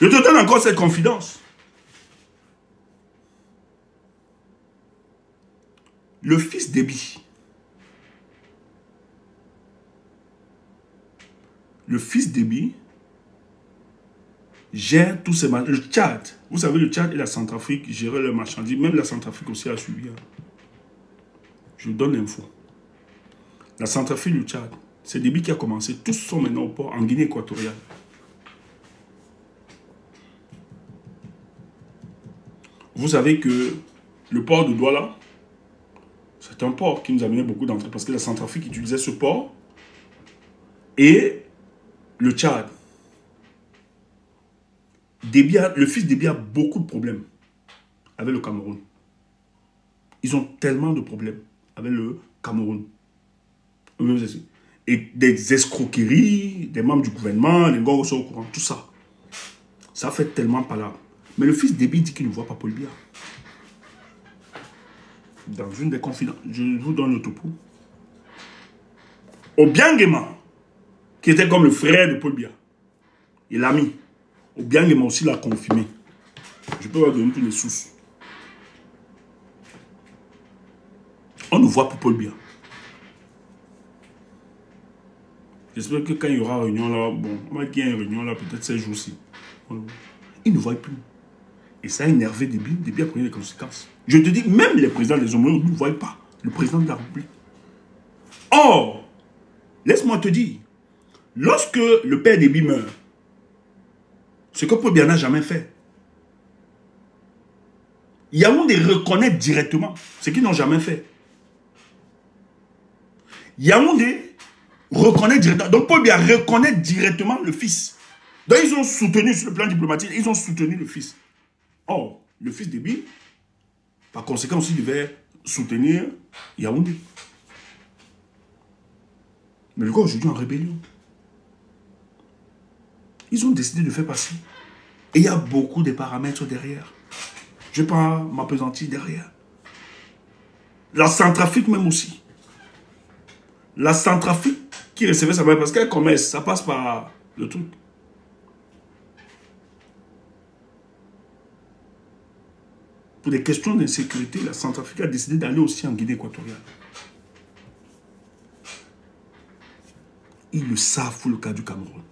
Je te donne encore cette confidence. Le fils d'Ebi, gère tous ces marchandises. Le Tchad, vous savez, le Tchad et la Centrafrique géraient leurs marchandises. Même la Centrafrique aussi a suivi. Je vous donne l'info. La Centrafrique, le Tchad, c'est Déby qui a commencé. Tous sont maintenant au port en Guinée équatoriale. Vous savez que le port de Douala, c'est un port qui nous amenait beaucoup d'entrées parce que la Centrafrique utilisait ce port. Et le Tchad. Le fils d'Ebi a beaucoup de problèmes avec le Cameroun. Ils ont tellement de problèmes avec le Cameroun. Et des escroqueries, des membres du gouvernement, les gars sont au courant, tout ça. Ça fait tellement palabre. Mais le fils d'Ebi dit qu'il ne voit pas Paul Biya. Dans une des confidences, je vous donne le topo. Obiangema, qui était comme le frère de Paul Biya, et l'ami, Obiangema aussi l'a confirmé. Je peux vous donner tous les sources. On ne voit pas Paul Biya. J'espère que quand il y aura réunion là, bon, on va dire qu'il y a une réunion là, peut-être ces jours-ci. Il ne voit plus. Et ça a énervé Déby. Déby a pris les conséquences. Je te dis, même les présidents des homologues ne voient pas le président de la République. Or, laisse-moi te dire, lorsque le père Déby meurt, ce que Paul Biya n'a jamais fait, Yaoundé reconnaît directement ce qu'ils n'ont jamais fait. Yaoundé reconnaît directement. Donc Paul Biya reconnaît directement le fils. Donc ils ont soutenu sur le plan diplomatique, ils ont soutenu le fils. Or, le fils d'Ebi, par conséquent aussi, devait soutenir Yaoundé. Mais le gars aujourd'hui en rébellion. Ils ont décidé de faire passer. Et il y a beaucoup de paramètres derrière. Je ne vais pas m'appesantir derrière. La Centrafrique même aussi. La Centrafrique qui recevait sa mère parce qu'elle commerce, ça passe par le truc. Pour des questions d'insécurité, la Centrafrique a décidé d'aller aussi en Guinée équatoriale. Ils le savent pour le cas du Cameroun.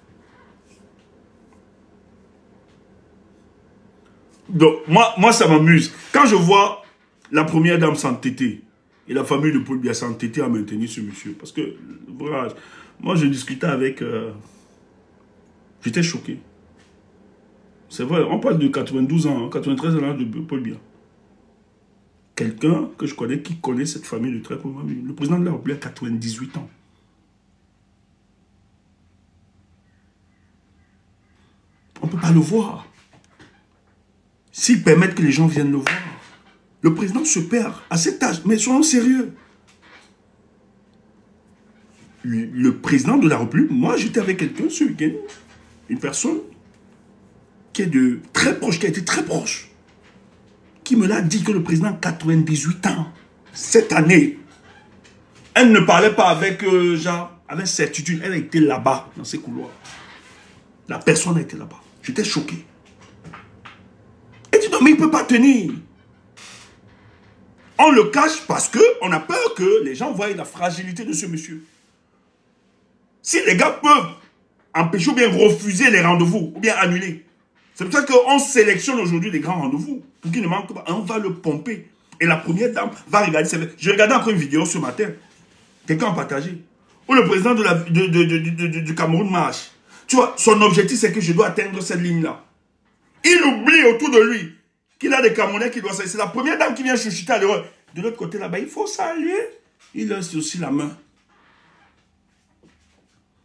Donc, moi ça m'amuse. Quand je vois la première dame s'entêter et la famille de Paul Biya s'entêter à maintenir ce monsieur, parce que, moi je discutais avec... j'étais choqué. C'est vrai, on parle de 92 ans, 93 ans de Paul Biya. Quelqu'un que je connais qui connaît cette famille de très près. Le président de la République a 98 ans. On ne peut pas le voir. S'ils permettent que les gens viennent le voir, le président se perd à cet âge. Mais soyons sérieux. Le président de la République, moi j'étais avec quelqu'un ce week-end, une personne qui est de très proche, qui a été très proche, qui me l'a dit que le président a 98 ans, cette année. Elle ne parlait pas avec, avec certitude. Elle a été là-bas, dans ces couloirs. La personne a été là-bas. J'étais choqué. Elle dit non, mais il ne peut pas tenir. On le cache parce qu'on a peur que les gens voient la fragilité de ce monsieur. Si les gars peuvent empêcher ou bien refuser les rendez-vous, ou bien annuler, c'est pour ça qu'on sélectionne aujourd'hui les grands rendez-vous. Pour qu'ils ne manquent pas, on va le pomper. Et la première dame va regarder. J'ai regardé encore une vidéo ce matin. Quelqu'un a partagé. Où le président du Cameroun marche. Tu vois, son objectif, c'est que je dois atteindre cette ligne-là. Il oublie autour de lui qu'il a des Camerounais qui doivent saluer. C'est la première dame qui vient chuchoter à l'heure. De l'autre côté, là-bas, il faut saluer. Il laisse aussi la main.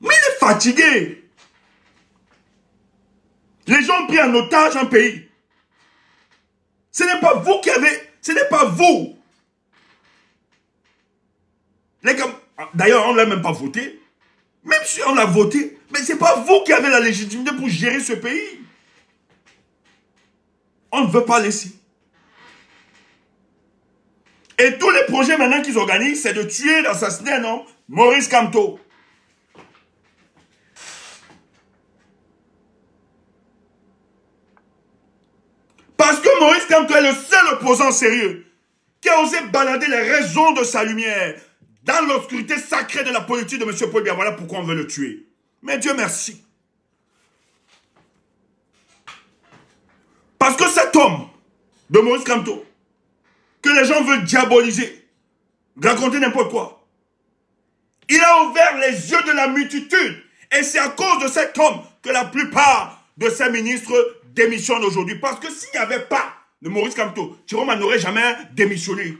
Mais il est fatigué. Les gens ont pris en otage un pays. Ce n'est pas vous qui avez... Ce n'est pas vous. D'ailleurs, on ne l'a même pas voté. Même si on l'a voté, mais ce n'est pas vous qui avez la légitimité pour gérer ce pays. On ne veut pas laisser. Et tous les projets maintenant qu'ils organisent, c'est de tuer, d'assassiner un homme, Maurice Kamto. Parce que Maurice Kamto est le seul opposant sérieux qui a osé balader les raisons de sa lumière dans l'obscurité sacrée de la politique de M. Paul Biya. Voilà pourquoi on veut le tuer. Mais Dieu merci. Parce que cet homme de Maurice Kamto, que les gens veulent diaboliser, raconter n'importe quoi, il a ouvert les yeux de la multitude. Et c'est à cause de cet homme que la plupart de ces ministres démissionnent aujourd'hui. Parce que s'il n'y avait pas de Maurice Kamto, Tiroma n'aurait jamais démissionné.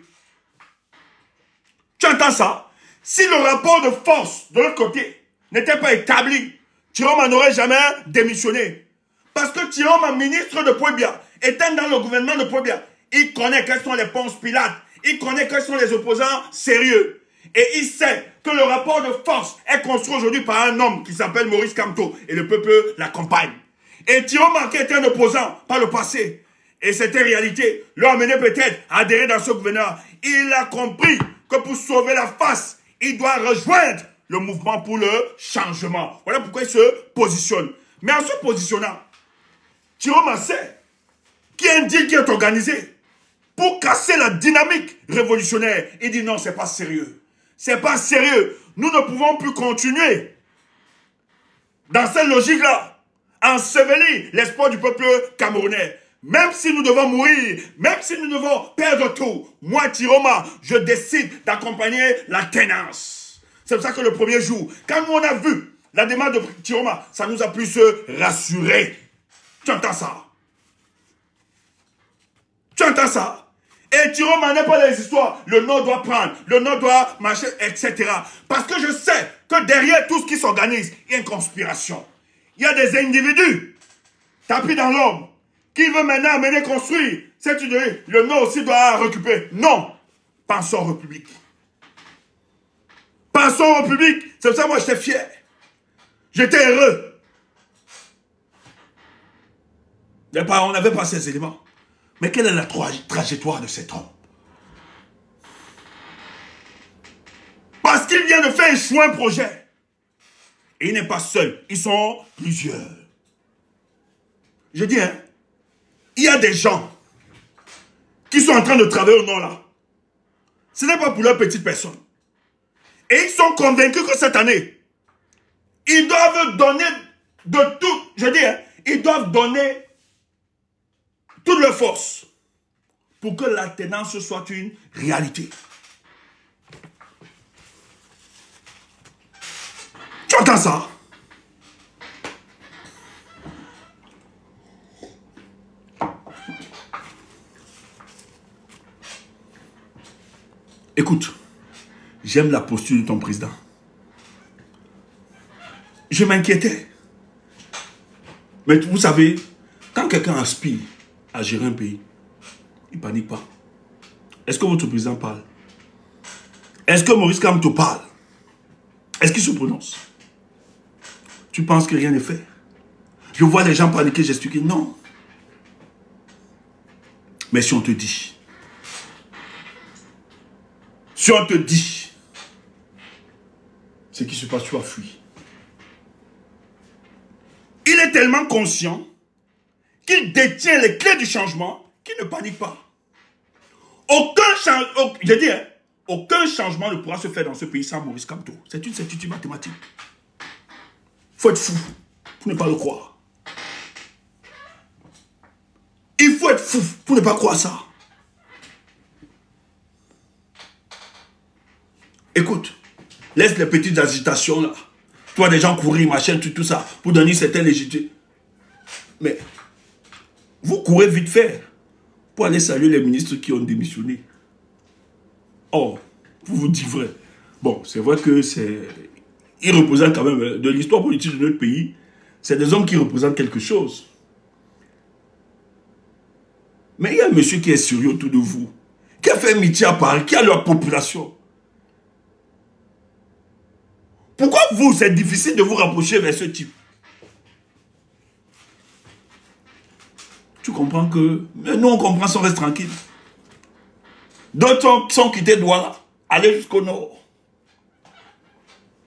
Tu entends ça? Si le rapport de force de l'autre côté n'était pas établi, Tiroma n'aurait jamais démissionné. Parce que Tiroma, ministre de Paul Biya, étant dans le gouvernement de Paul Biya, il connaît quels sont les Ponce Pilate, il connaît quels sont les opposants sérieux. Et il sait que le rapport de force est construit aujourd'hui par un homme qui s'appelle Maurice Kamto. Et le peuple l'accompagne. Et Tiroma, qui était un opposant par le passé, et c'était réalité, l'a amené peut-être à adhérer dans ce gouvernement. Il a compris que pour sauver la face, il doit rejoindre le mouvement pour le changement. Voilà pourquoi il se positionne. Mais en se positionnant, Tiroma sait qu'il y a un deal qui est organisé pour casser la dynamique révolutionnaire. Il dit non, c'est pas sérieux. C'est pas sérieux. Nous ne pouvons plus continuer dans cette logique-là, ensevelir l'espoir du peuple camerounais. Même si nous devons mourir, même si nous devons perdre tout, moi, Tiroma, je décide d'accompagner la tenance. C'est pour ça que le premier jour, quand nous on a vu la démarche de Tiroma, ça nous a pu se rassurer. Tu entends ça? Tu entends ça? Et Tiroma n'est pas des histoires. Le Nord doit prendre, le Nord doit marcher, etc. Parce que je sais que derrière tout ce qui s'organise, il y a une conspiration. Il y a des individus tapis dans l'ombre qui veulent maintenant amener construire cette idée. Le Nord aussi doit récupérer. Non. Pensons aux République. Pensons aux République. C'est pour ça que moi j'étais fier. J'étais heureux. On n'avait pas ces éléments. Mais quelle est la trajectoire de cet homme? Parce qu'il vient de faire échouer un projet. Et il n'est pas seul. Ils sont plusieurs. Je dis, hein, il y a des gens qui sont en train de travailler au nord là. Ce n'est pas pour leur petite personne. Et ils sont convaincus que cette année, ils doivent donner de tout. Je dis, hein, ils doivent donner toute leur force pour que l'alternance soit une réalité. Tu entends ça? Écoute, j'aime la posture de ton président. Je m'inquiétais. Mais vous savez, quand quelqu'un aspire à gérer un pays, il ne panique pas. Est-ce que votre président parle? Est-ce que Maurice Kamto parle? Est-ce qu'il se prononce? Tu penses que rien n'est fait? Je vois les gens paniquer, j'explique non. Mais si on te dit, ce qui se passe, tu as fui. Il est tellement conscient qu'il détient les clés du changement qu'il ne panique pas. Je dis, hein, aucun changement ne pourra se faire dans ce pays sans Maurice Kamto. C'est une certitude mathématique. Il faut être fou pour ne pas le croire. Il faut être fou pour ne pas croire ça. Écoute, laisse les petites agitations là. Toi, des gens courir, machin, tout ça, pour donner certaines légitimes. Mais, vous courez vite fait pour aller saluer les ministres qui ont démissionné. Oh, vous vous dites vrai. Bon, c'est vrai que c'est... Ils représentent quand même, de l'histoire politique de notre pays, c'est des hommes qui représentent quelque chose. Mais il y a un monsieur qui est sérieux autour de vous, qui a fait métier à Paris, qui a leur population. Pourquoi vous, c'est difficile de vous rapprocher vers ce type? Tu comprends que... Mais nous, on comprend, on reste tranquille. D'autres sont quittés Douala, aller jusqu'au nord.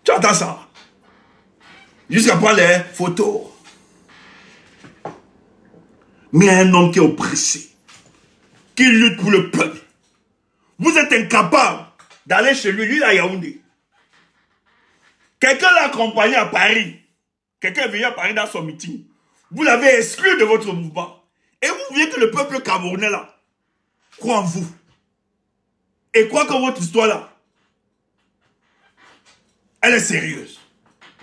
Tu entends ça? Jusqu'à prendre les photos. Mais un homme qui est oppressé, qui lutte pour le peuple. Vous êtes incapable d'aller chez lui, lui à Yaoundé. Quelqu'un l'a accompagné à Paris. Quelqu'un est venu à Paris dans son meeting. Vous l'avez exclu de votre mouvement. Et vous voulez que le peuple camerounais là croit en vous. Et croit que votre histoire là, elle est sérieuse.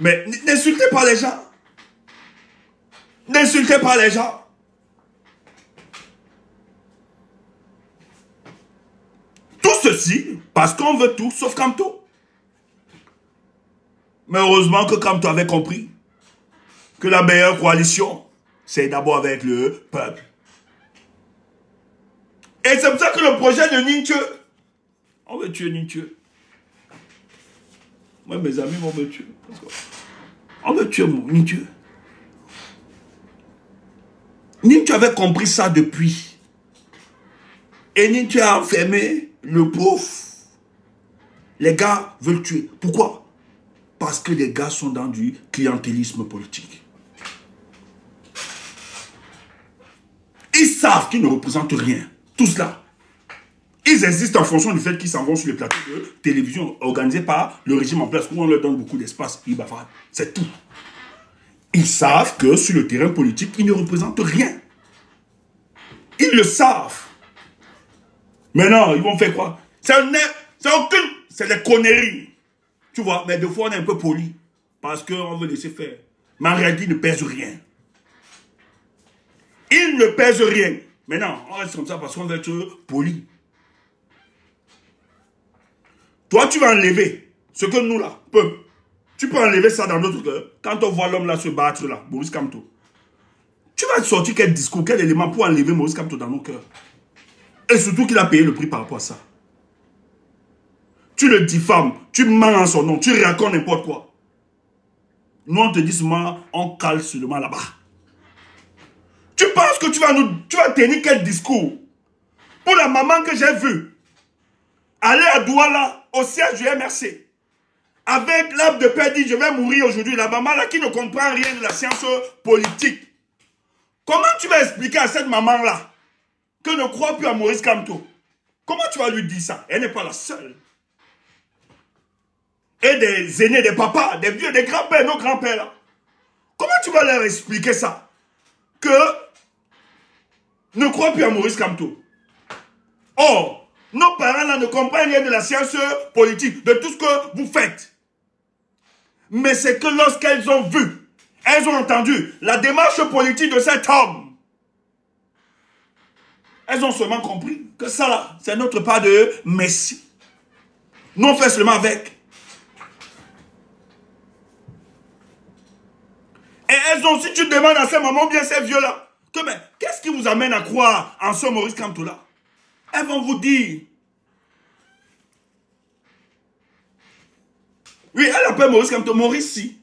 Mais n'insultez pas les gens. N'insultez pas les gens. Tout ceci parce qu'on veut tout sauf Kamto. Mais heureusement que Kamto avait compris que la meilleure coalition, c'est d'abord avec le peuple. Et c'est pour ça que le projet de Ninthieu, on veut tuer Ninthieu. Moi, mes amis vont me tuer. On veut tuer Ninthieu. Ninthieu avait compris ça depuis. Et Ninthieu a enfermé le pauvre. Les gars veulent tuer. Pourquoi? Parce que les gars sont dans du clientélisme politique. Ils savent qu'ils ne représentent rien. Tout cela. Ils existent en fonction du fait qu'ils s'en vont sur les plateaux de télévision organisés par le régime en place où on leur donne beaucoup d'espace. Ils bavardent. C'est tout. Ils savent que sur le terrain politique, ils ne représentent rien. Ils le savent. Maintenant, ils vont faire quoi? C'est des conneries. Tu vois, mais des fois, on est un peu poli. Parce qu'on veut laisser faire. Mais en réalité, ils ne pèsent rien. Ils ne pèsent rien. Maintenant, on reste comme ça parce qu'on veut être poli. Toi, tu vas enlever ce que nous, là, peuple. Tu peux enlever ça dans notre cœur. Quand on voit l'homme là se battre, là, Maurice Kamto. Tu vas sortir quel discours, quel élément pour enlever Maurice Kamto dans nos cœurs. Et surtout qu'il a payé le prix par rapport à ça. Tu le diffames, tu mens en son nom, tu racontes n'importe quoi. Nous, on te dit seulement, on cale seulement là-bas. Tu penses que tu vas tenir quel discours? Pour la maman que j'ai vue, aller à Douala, au siège du MRC, avec l'âme de père dit, je vais mourir aujourd'hui. La maman là qui ne comprend rien de la science politique. Comment tu vas expliquer à cette maman-là que ne croit plus à Maurice Kamto? Comment tu vas lui dire ça? Elle n'est pas la seule. Et des aînés, des papas, des vieux, des grands-pères, nos grands-pères là. Comment tu vas leur expliquer ça? Que ne croient plus à Maurice Kamto. Or, nos parents là ne comprennent rien de la science politique, de tout ce que vous faites. Mais c'est que lorsqu'elles ont vu, elles ont entendu la démarche politique de cet homme, elles ont seulement compris que ça là, c'est notre part de Messie. Nous on fait seulement avec. Et elles ont, si tu demandes à ces mamans bien ces vieux-là, que mais qu'est-ce qui vous amène à croire en ce Maurice Kamto-là? Elles vont vous dire, oui, elle appelle Maurice Kamto, Maurice si.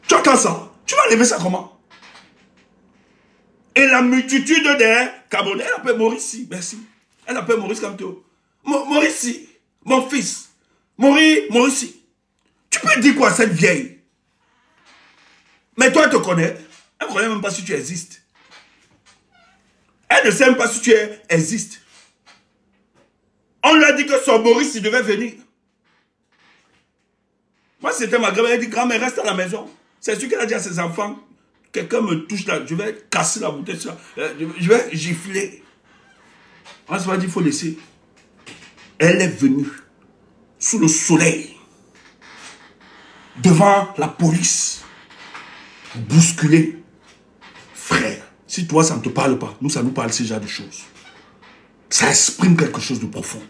Tu as qu'à ça, tu vas lever ça comment? Et la multitude des Camerounais, elle appelle Maurice si, merci. Elle appelle Maurice Kamto. Maurice si, mon fils. Maurice si. Tu peux dire quoi à cette vieille? Mais toi, elle te connaît. Elle ne connaît même pas si tu existes. Elle ne sait même pas si tu existes. On lui a dit que son Maurice, il devait venir. Moi, c'était ma grand-mère. Elle dit, grand-mère, reste à la maison. C'est ce qu'elle a dit à ses enfants. Quelqu'un me touche là, je vais casser la bouteille. Je vais gifler. On se va dire, il faut laisser. Elle est venue sous le soleil. Devant la police, bousculé. Frère, si toi ça ne te parle pas, nous ça nous parle ce genre de choses. Ça exprime quelque chose de profond.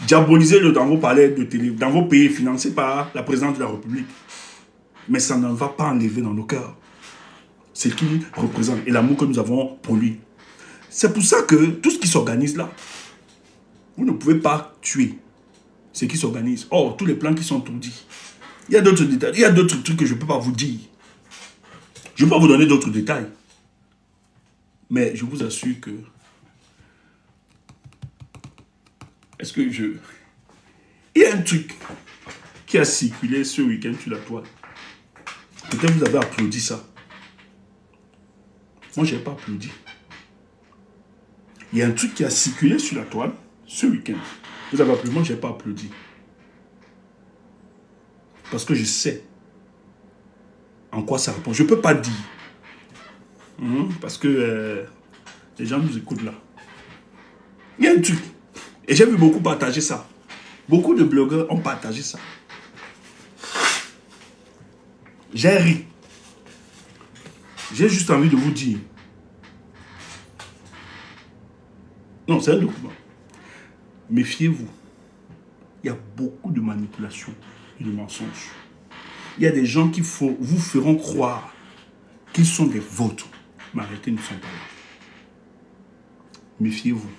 Diabolisez-le dans vos palais de télé, dans vos pays financés par la présidente de la République. Mais ça ne va pas enlever dans nos cœurs ce qu'il représente et l'amour que nous avons pour lui. C'est pour ça que tout ce qui s'organise là, vous ne pouvez pas tuer ce qui s'organise. Or, tous les plans qui sont tourdis. Il y a d'autres détails. Il y a d'autres trucs que je ne peux pas vous dire. Je ne peux pas vous donner d'autres détails. Mais je vous assure que... Est-ce que je... Il y a un truc qui a circulé ce week-end sur la toile. Peut-être vous avez applaudi ça. Moi, je n'ai pas applaudi. Il y a un truc qui a circulé sur la toile ce week-end. Vous avez applaudi, moi, je n'ai pas applaudi. Parce que je sais en quoi ça répond. Je ne peux pas dire. Parce que les gens nous écoutent là. Il y a un truc. Et j'ai vu beaucoup partager ça. Beaucoup de blogueurs ont partagé ça. J'ai ri. J'ai juste envie de vous dire. Non, c'est un document. Méfiez-vous. Il y a beaucoup de manipulations et de mensonges. Il y a des gens qui vous feront croire qu'ils sont des vôtres. Mais arrêtez, ils ne sont pas là. Méfiez-vous.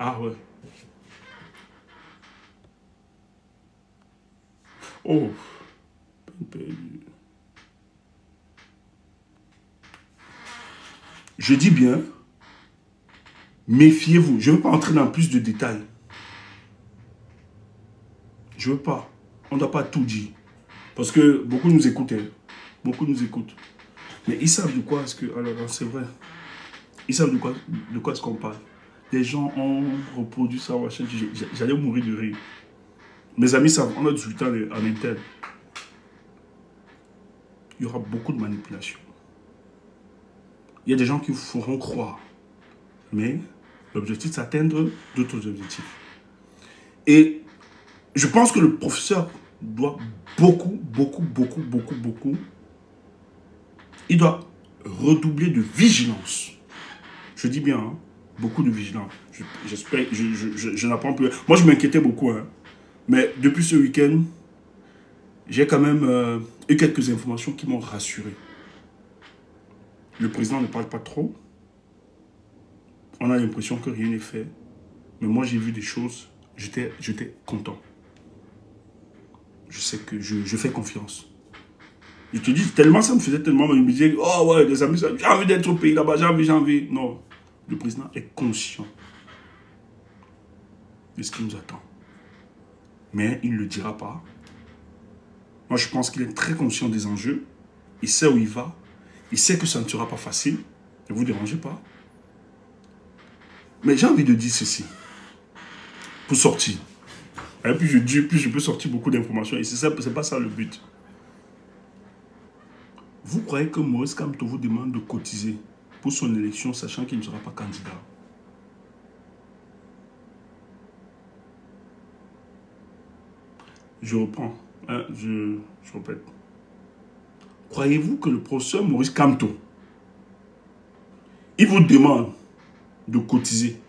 Ah ouais. Oh. Je dis bien, méfiez-vous. Je ne veux pas entrer dans plus de détails. Je ne veux pas. On ne doit pas tout dire. Parce que beaucoup nous écoutent. Beaucoup nous écoutent. Mais ils savent de quoi est-ce que... Alors, c'est vrai. Ils savent de quoi est-ce qu'on parle. Des gens ont reproduit ça. J'allais mourir de rire. Mes amis savent, on a 18 ans en interne. Il y aura beaucoup de manipulation. Il y a des gens qui vous feront croire. Mais l'objectif, c'est d'atteindre d'autres objectifs. Et je pense que le professeur doit beaucoup, il doit redoubler de vigilance. Je dis bien, hein, beaucoup de vigilance. J'espère, je n'apprends plus. Moi, je m'inquiétais beaucoup. Hein. Mais depuis ce week-end, j'ai quand même eu quelques informations qui m'ont rassuré. Le président ne parle pas trop. On a l'impression que rien n'est fait. Mais moi, j'ai vu des choses. J'étais content. Je sais que je fais confiance. Je te dis, tellement ça me faisait tellement mal. Je me disais, oh ouais, des amis, j'ai envie d'être au pays là-bas, j'ai envie. Non, le président est conscient de ce qui nous attend. Mais il ne le dira pas. Moi, je pense qu'il est très conscient des enjeux. Il sait où il va. Il sait que ça ne sera pas facile. Ne vous dérangez pas. Mais j'ai envie de dire ceci. Pour sortir. Et puis je dis, plus je peux sortir beaucoup d'informations. Et c'est pas ça le but. Vous croyez que Maurice Kamto vous demande de cotiser pour son élection, sachant qu'il ne sera pas candidat? Je reprends. Hein, je répète. Croyez-vous que le professeur Maurice Kamto, il vous demande de cotiser?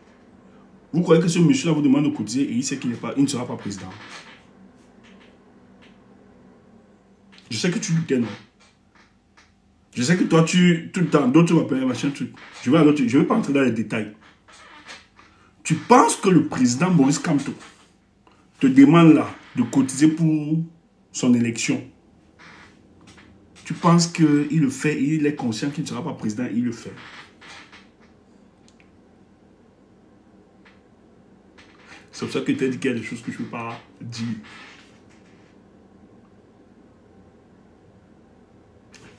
Vous croyez que ce monsieur-là vous demande de cotiser et il sait qu'il ne sera pas président? Je sais que tu doutais, non? Je sais que toi, tout le temps, d'autres m'appellent machin truc. Je ne vais pas entrer dans les détails. Tu penses que le président Maurice Kamto te demande là de cotiser pour son élection? Tu penses qu'il le fait, il est conscient qu'il ne sera pas président, il le fait. C'est pour ça que tu as dit qu'il y a des choses que je ne peux pas dire.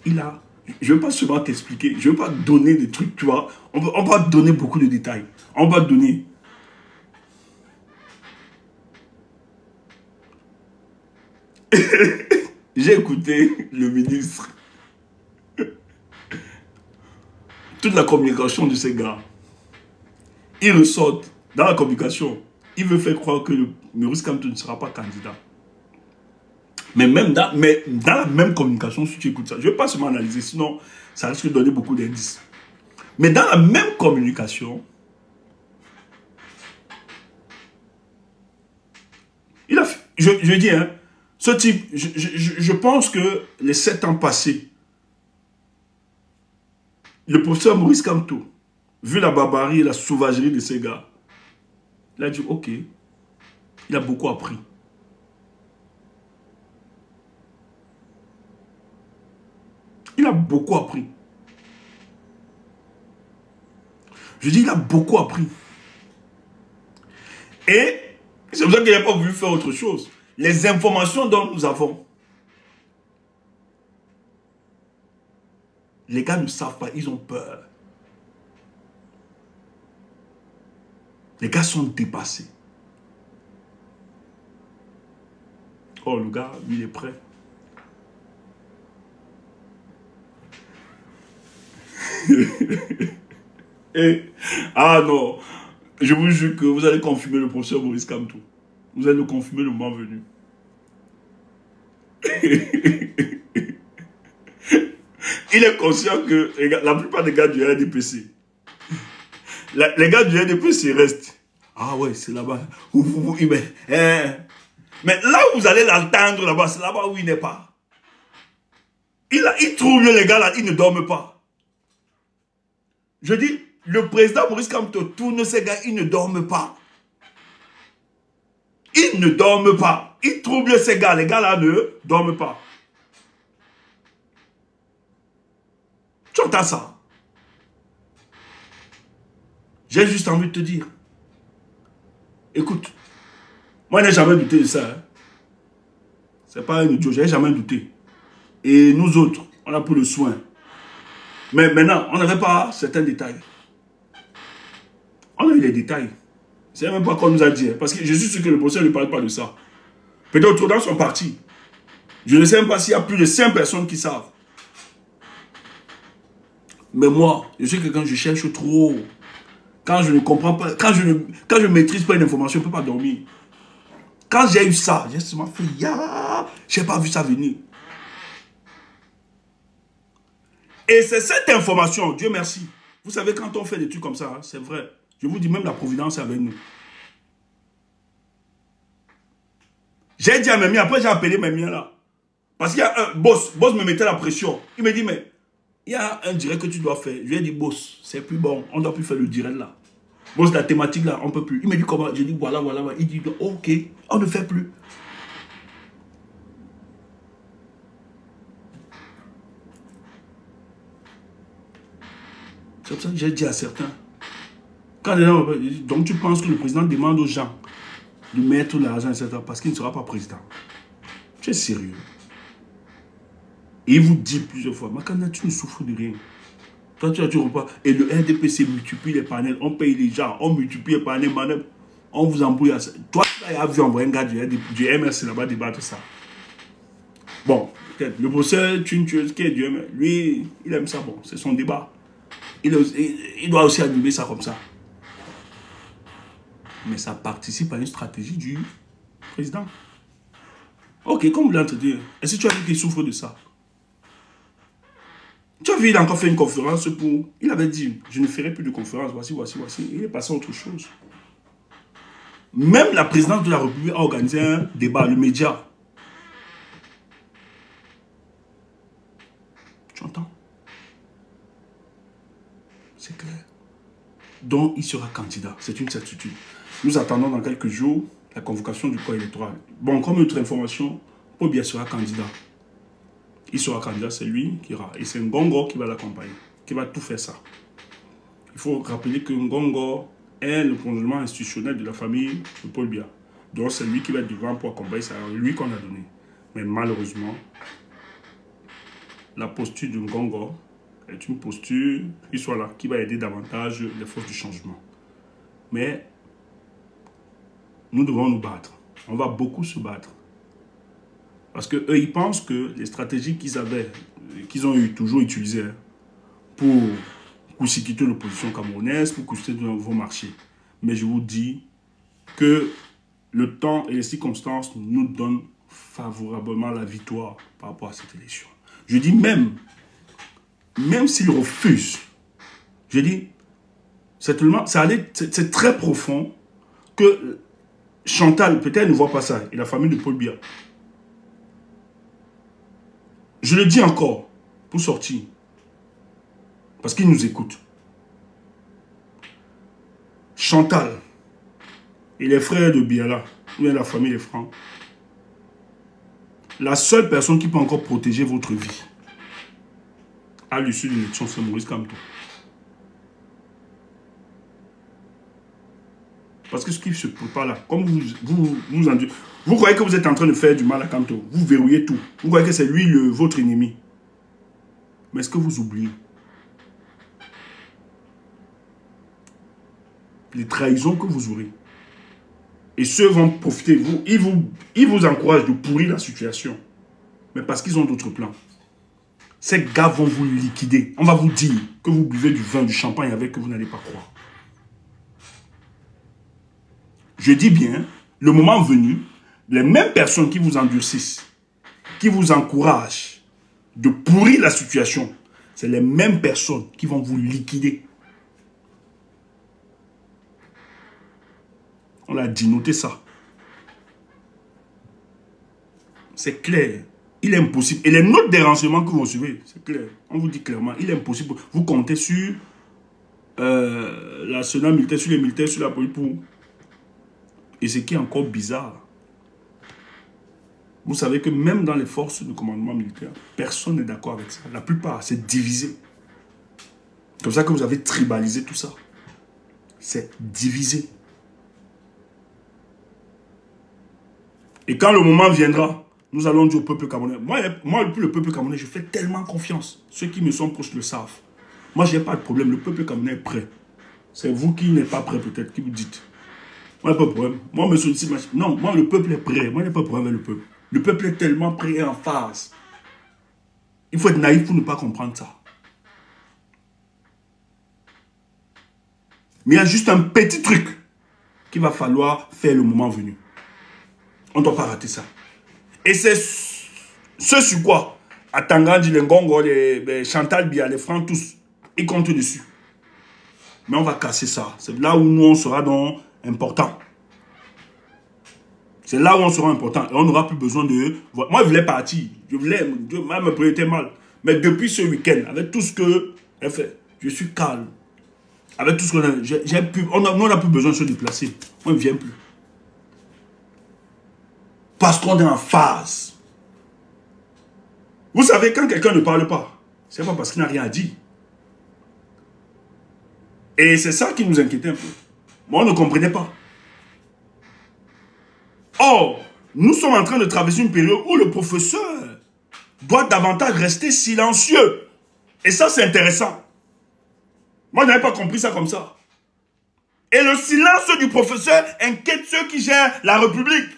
Je ne veux pas seulement t'expliquer, je ne veux pas donner des trucs, tu vois. On va donner beaucoup de détails. On va donner. J'ai écouté le ministre. Toute la communication de ces gars. Ils ressortent dans la communication. Il veut faire croire que Maurice Kamto ne sera pas candidat. Mais même dans la même communication, si tu écoutes ça, je ne vais pas seulement analyser, sinon ça risque de donner beaucoup d'indices. Mais dans la même communication, il a fait, je dis, hein, ce type, je pense que les 7 ans passés, le professeur Maurice Kamto, vu la barbarie et la sauvagerie de ces gars, il a dit, ok, il a beaucoup appris. Il a beaucoup appris. Je dis, il a beaucoup appris. Et c'est pour ça qu'il n'a pas voulu faire autre chose. Les informations dont nous avons, les gars ne savent pas, ils ont peur. Les gars sont dépassés. Oh, le gars, lui, il est prêt. Ah non, je vous jure que vous allez confirmer le professeur Maurice Kamto. Vous allez le confirmer le moment venu. Il est conscient que la plupart des gars du RDPC, les gars du RDPC restent. Ah ouais, c'est là-bas. Mais là où vous allez l'entendre là-bas, c'est là-bas où il n'est pas. Il trouve les gars là, ils ne dorment pas. Je dis, le président Maurice Kamto tourne ces gars, ils ne dorment pas. Ils ne dorment pas. Il trouble ces gars, les gars là ne dorment pas. Tu entends ça? J'ai juste envie de te dire. Écoute, moi je n'ai jamais douté de ça. Hein. C'est pas un idiot, je n'ai jamais douté. Et nous autres, on a pris le soin. Mais maintenant, on n'avait pas certains détails. On a eu les détails. C'est même pas qu'on nous a dit. Hein, parce que je suis sûr que le professeur ne parle pas de ça. Peut-être d'autres dans sont partis. Je ne sais même pas s'il y a plus de 5 personnes qui savent. Mais moi, je sais que quand je cherche trop, quand je ne comprends pas, quand je ne maîtrise pas une information, je ne peux pas dormir. Quand j'ai eu ça, j'ai seulement fait, je n'ai pas vu ça venir. Et c'est cette information, Dieu merci. Vous savez, quand on fait des trucs comme ça, c'est vrai. Je vous dis, même la providence est avec nous. J'ai dit à mes miens, après j'ai appelé mes miens là. Parce qu'il y a un boss me mettait la pression. Il me dit, mais il y a un direct que tu dois faire. Je lui ai dit, boss, c'est plus bon, on ne doit plus faire le direct là. Boss, la thématique là, on ne peut plus. Il me dit comment? Je dis, voilà. Il dit, ok, on ne fait plus. C'est pour ça que j'ai dit à certains. Quand les gens, donc tu penses que le président demande aux gens de mettre l'argent, etc. parce qu'il ne sera pas président. Tu es sérieux? Et il vous dit plusieurs fois, Makanda, tu ne souffres de rien. Toi, tu repas. Et le RDPC multiplie les panels, on paye les gens, on multiplie les panels, madame, on vous embrouille. Toi, tu as vu envoyer un gars du MRC là-bas débattre ça. Bon, peut-être. Le professeur Tuntueuse qui est du MRC, lui, il aime ça, bon, c'est son débat. Il doit aussi animer ça comme ça. Mais ça participe à une stratégie du président. Ok, comme vous l'entendez, est-ce que tu as vu qu'il souffre de ça? Tu as vu, il a encore fait une conférence pour... Il avait dit, je ne ferai plus de conférence, voici. Il est passé à autre chose. Même la présidence de la République a organisé un débat, le média. Tu entends? C'est clair. Donc, il sera candidat. C'est une certitude. Nous attendons dans quelques jours la convocation du corps électoral. Bon, comme autre information, Paul Biya sera candidat. Il sera candidat, c'est lui qui ira. Et c'est Ngongo qui va l'accompagner, qui va tout faire ça. Il faut rappeler que Ngongo est le prolongement institutionnel de la famille de Paul Biya. Donc c'est lui qui va être devant pour accompagner ça. C'est lui qu'on a donné. Mais malheureusement, la posture de Ngongo est une posture qui soit là, qui va aider davantage les forces du changement. Mais nous devons nous battre. On va beaucoup se battre. Parce qu'eux, ils pensent que les stratégies qu'ils ont toujours utilisées pour constituer l'opposition camerounaise, pour constituer de nouveaux marchés. Mais je vous dis que le temps et les circonstances nous donnent favorablement la victoire par rapport à cette élection. Je dis même s'ils refusent, je dis, c'est très profond que Chantal, peut-être, ne voit pas ça, et la famille de Paul Biya. Je le dis encore, pour sortir, parce qu'ils nous écoutent. Chantal et les frères de Biala, ou bien la famille des Francs, la seule personne qui peut encore protéger votre vie, à l'issue de l'élection, c'est Maurice Kamto. Parce que ce qui se prépare là, comme vous croyez que vous êtes en train de faire du mal à Kamto, vous verrouillez tout. Vous croyez que c'est lui votre ennemi. Mais est-ce que vous oubliez les trahisons que vous aurez? Et ceux vont profiter de vous. Ils vous encouragent de pourrir la situation. Mais parce qu'ils ont d'autres plans. Ces gars vont vous liquider. On va vous dire que vous buvez du vin, du champagne avec que vous n'allez pas croire. Je dis bien, le moment venu, les mêmes personnes qui vous endurcissent, qui vous encouragent de pourrir la situation, c'est les mêmes personnes qui vont vous liquider. On l'a dit, notez ça. C'est clair. Il est impossible. Et les notes des renseignements que vous recevez, c'est clair. On vous dit clairement, il est impossible. Vous comptez sur l'arsenal militaire, sur les militaires, sur la police pour... Et ce qui est encore bizarre, vous savez que même dans les forces de commandement militaire, personne n'est d'accord avec ça. La plupart, c'est divisé. C'est comme ça que vous avez tribalisé tout ça. C'est divisé. Et quand le moment viendra, nous allons dire au peuple camerounais. Moi, le peuple camerounais, je fais tellement confiance. Ceux qui me sont proches le savent. Moi, je n'ai pas de problème. Le peuple camerounais est prêt. C'est vous qui n'êtes pas prêt, peut-être, qui vous dites. Moi, il n'y a pas de problème. Moi, me sollicite. Non, moi, le peuple est prêt. Moi, il n'y a pas de problème avec le peuple. Le peuple est tellement prêt et en phase. Il faut être naïf pour ne pas comprendre ça. Mais il y a juste un petit truc qu'il va falloir faire le moment venu. On ne doit pas rater ça. Et c'est ce sur quoi Atangandi, les Ngongo, les Chantal Biya, les Francs, tous, ils comptent dessus. Mais on va casser ça. C'est là où nous, on sera donc important. C'est là où on sera important. Et on n'aura plus besoin de... Moi, je voulais partir. Je voulais... Dieu me prêtait mal. Mais depuis ce week-end, avec tout ce que elle fait, je suis calme. Avec tout ce qu'on a... On n'a plus besoin de se déplacer. Moi, je ne viens plus. Parce qu'on est en phase. Vous savez, quand quelqu'un ne parle pas, c'est pas parce qu'il n'a rien à dire. Et c'est ça qui nous inquiétait un peu. Moi, on ne comprenait pas. Or, nous sommes en train de traverser une période où le professeur doit davantage rester silencieux. Et ça, c'est intéressant. Moi, je n'avais pas compris ça comme ça. Et le silence du professeur inquiète ceux qui gèrent la République.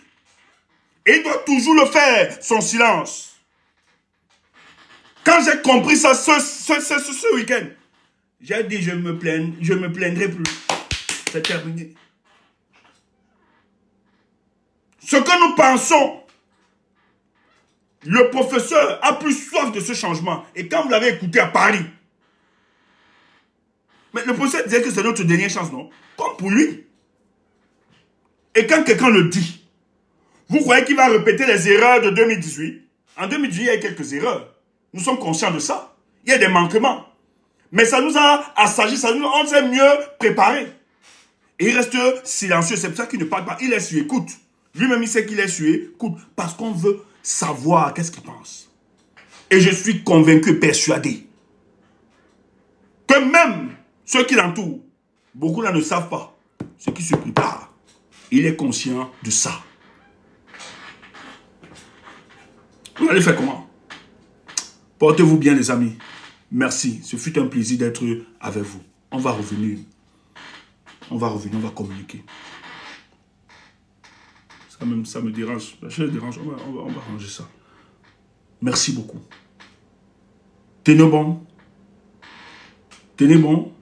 Et il doit toujours le faire, son silence. Quand j'ai compris ça ce week-end, j'ai dit, je me plaindrai plus. C'est terminé. Ce que nous pensons, le professeur a plus soif de ce changement. Et quand vous l'avez écouté à Paris, mais le professeur disait que c'est notre dernière chance, non? Comme pour lui. Et quand quelqu'un le dit, vous croyez qu'il va répéter les erreurs de 2018? En 2018, il y a eu quelques erreurs. Nous sommes conscients de ça. Il y a des manquements. Mais ça nous a assagis, on s'est mieux préparé. Et il reste silencieux. C'est pour ça qu'il ne parle pas. Il est sur écoute. Lui-même, il sait qu'il est sur écoute. Parce qu'on veut savoir qu'est-ce qu'il pense. Et je suis convaincu, persuadé, que même ceux qui l'entourent, beaucoup là ne savent pas ce qui se prépare. Il est conscient de ça. Vous allez faire comment? Portez-vous bien, les amis. Merci. Ce fut un plaisir d'être avec vous. On va revenir. On va communiquer. Ça me dérange. La chaise dérange. On va ranger ça. Merci beaucoup. Tenez bon. Tenez bon.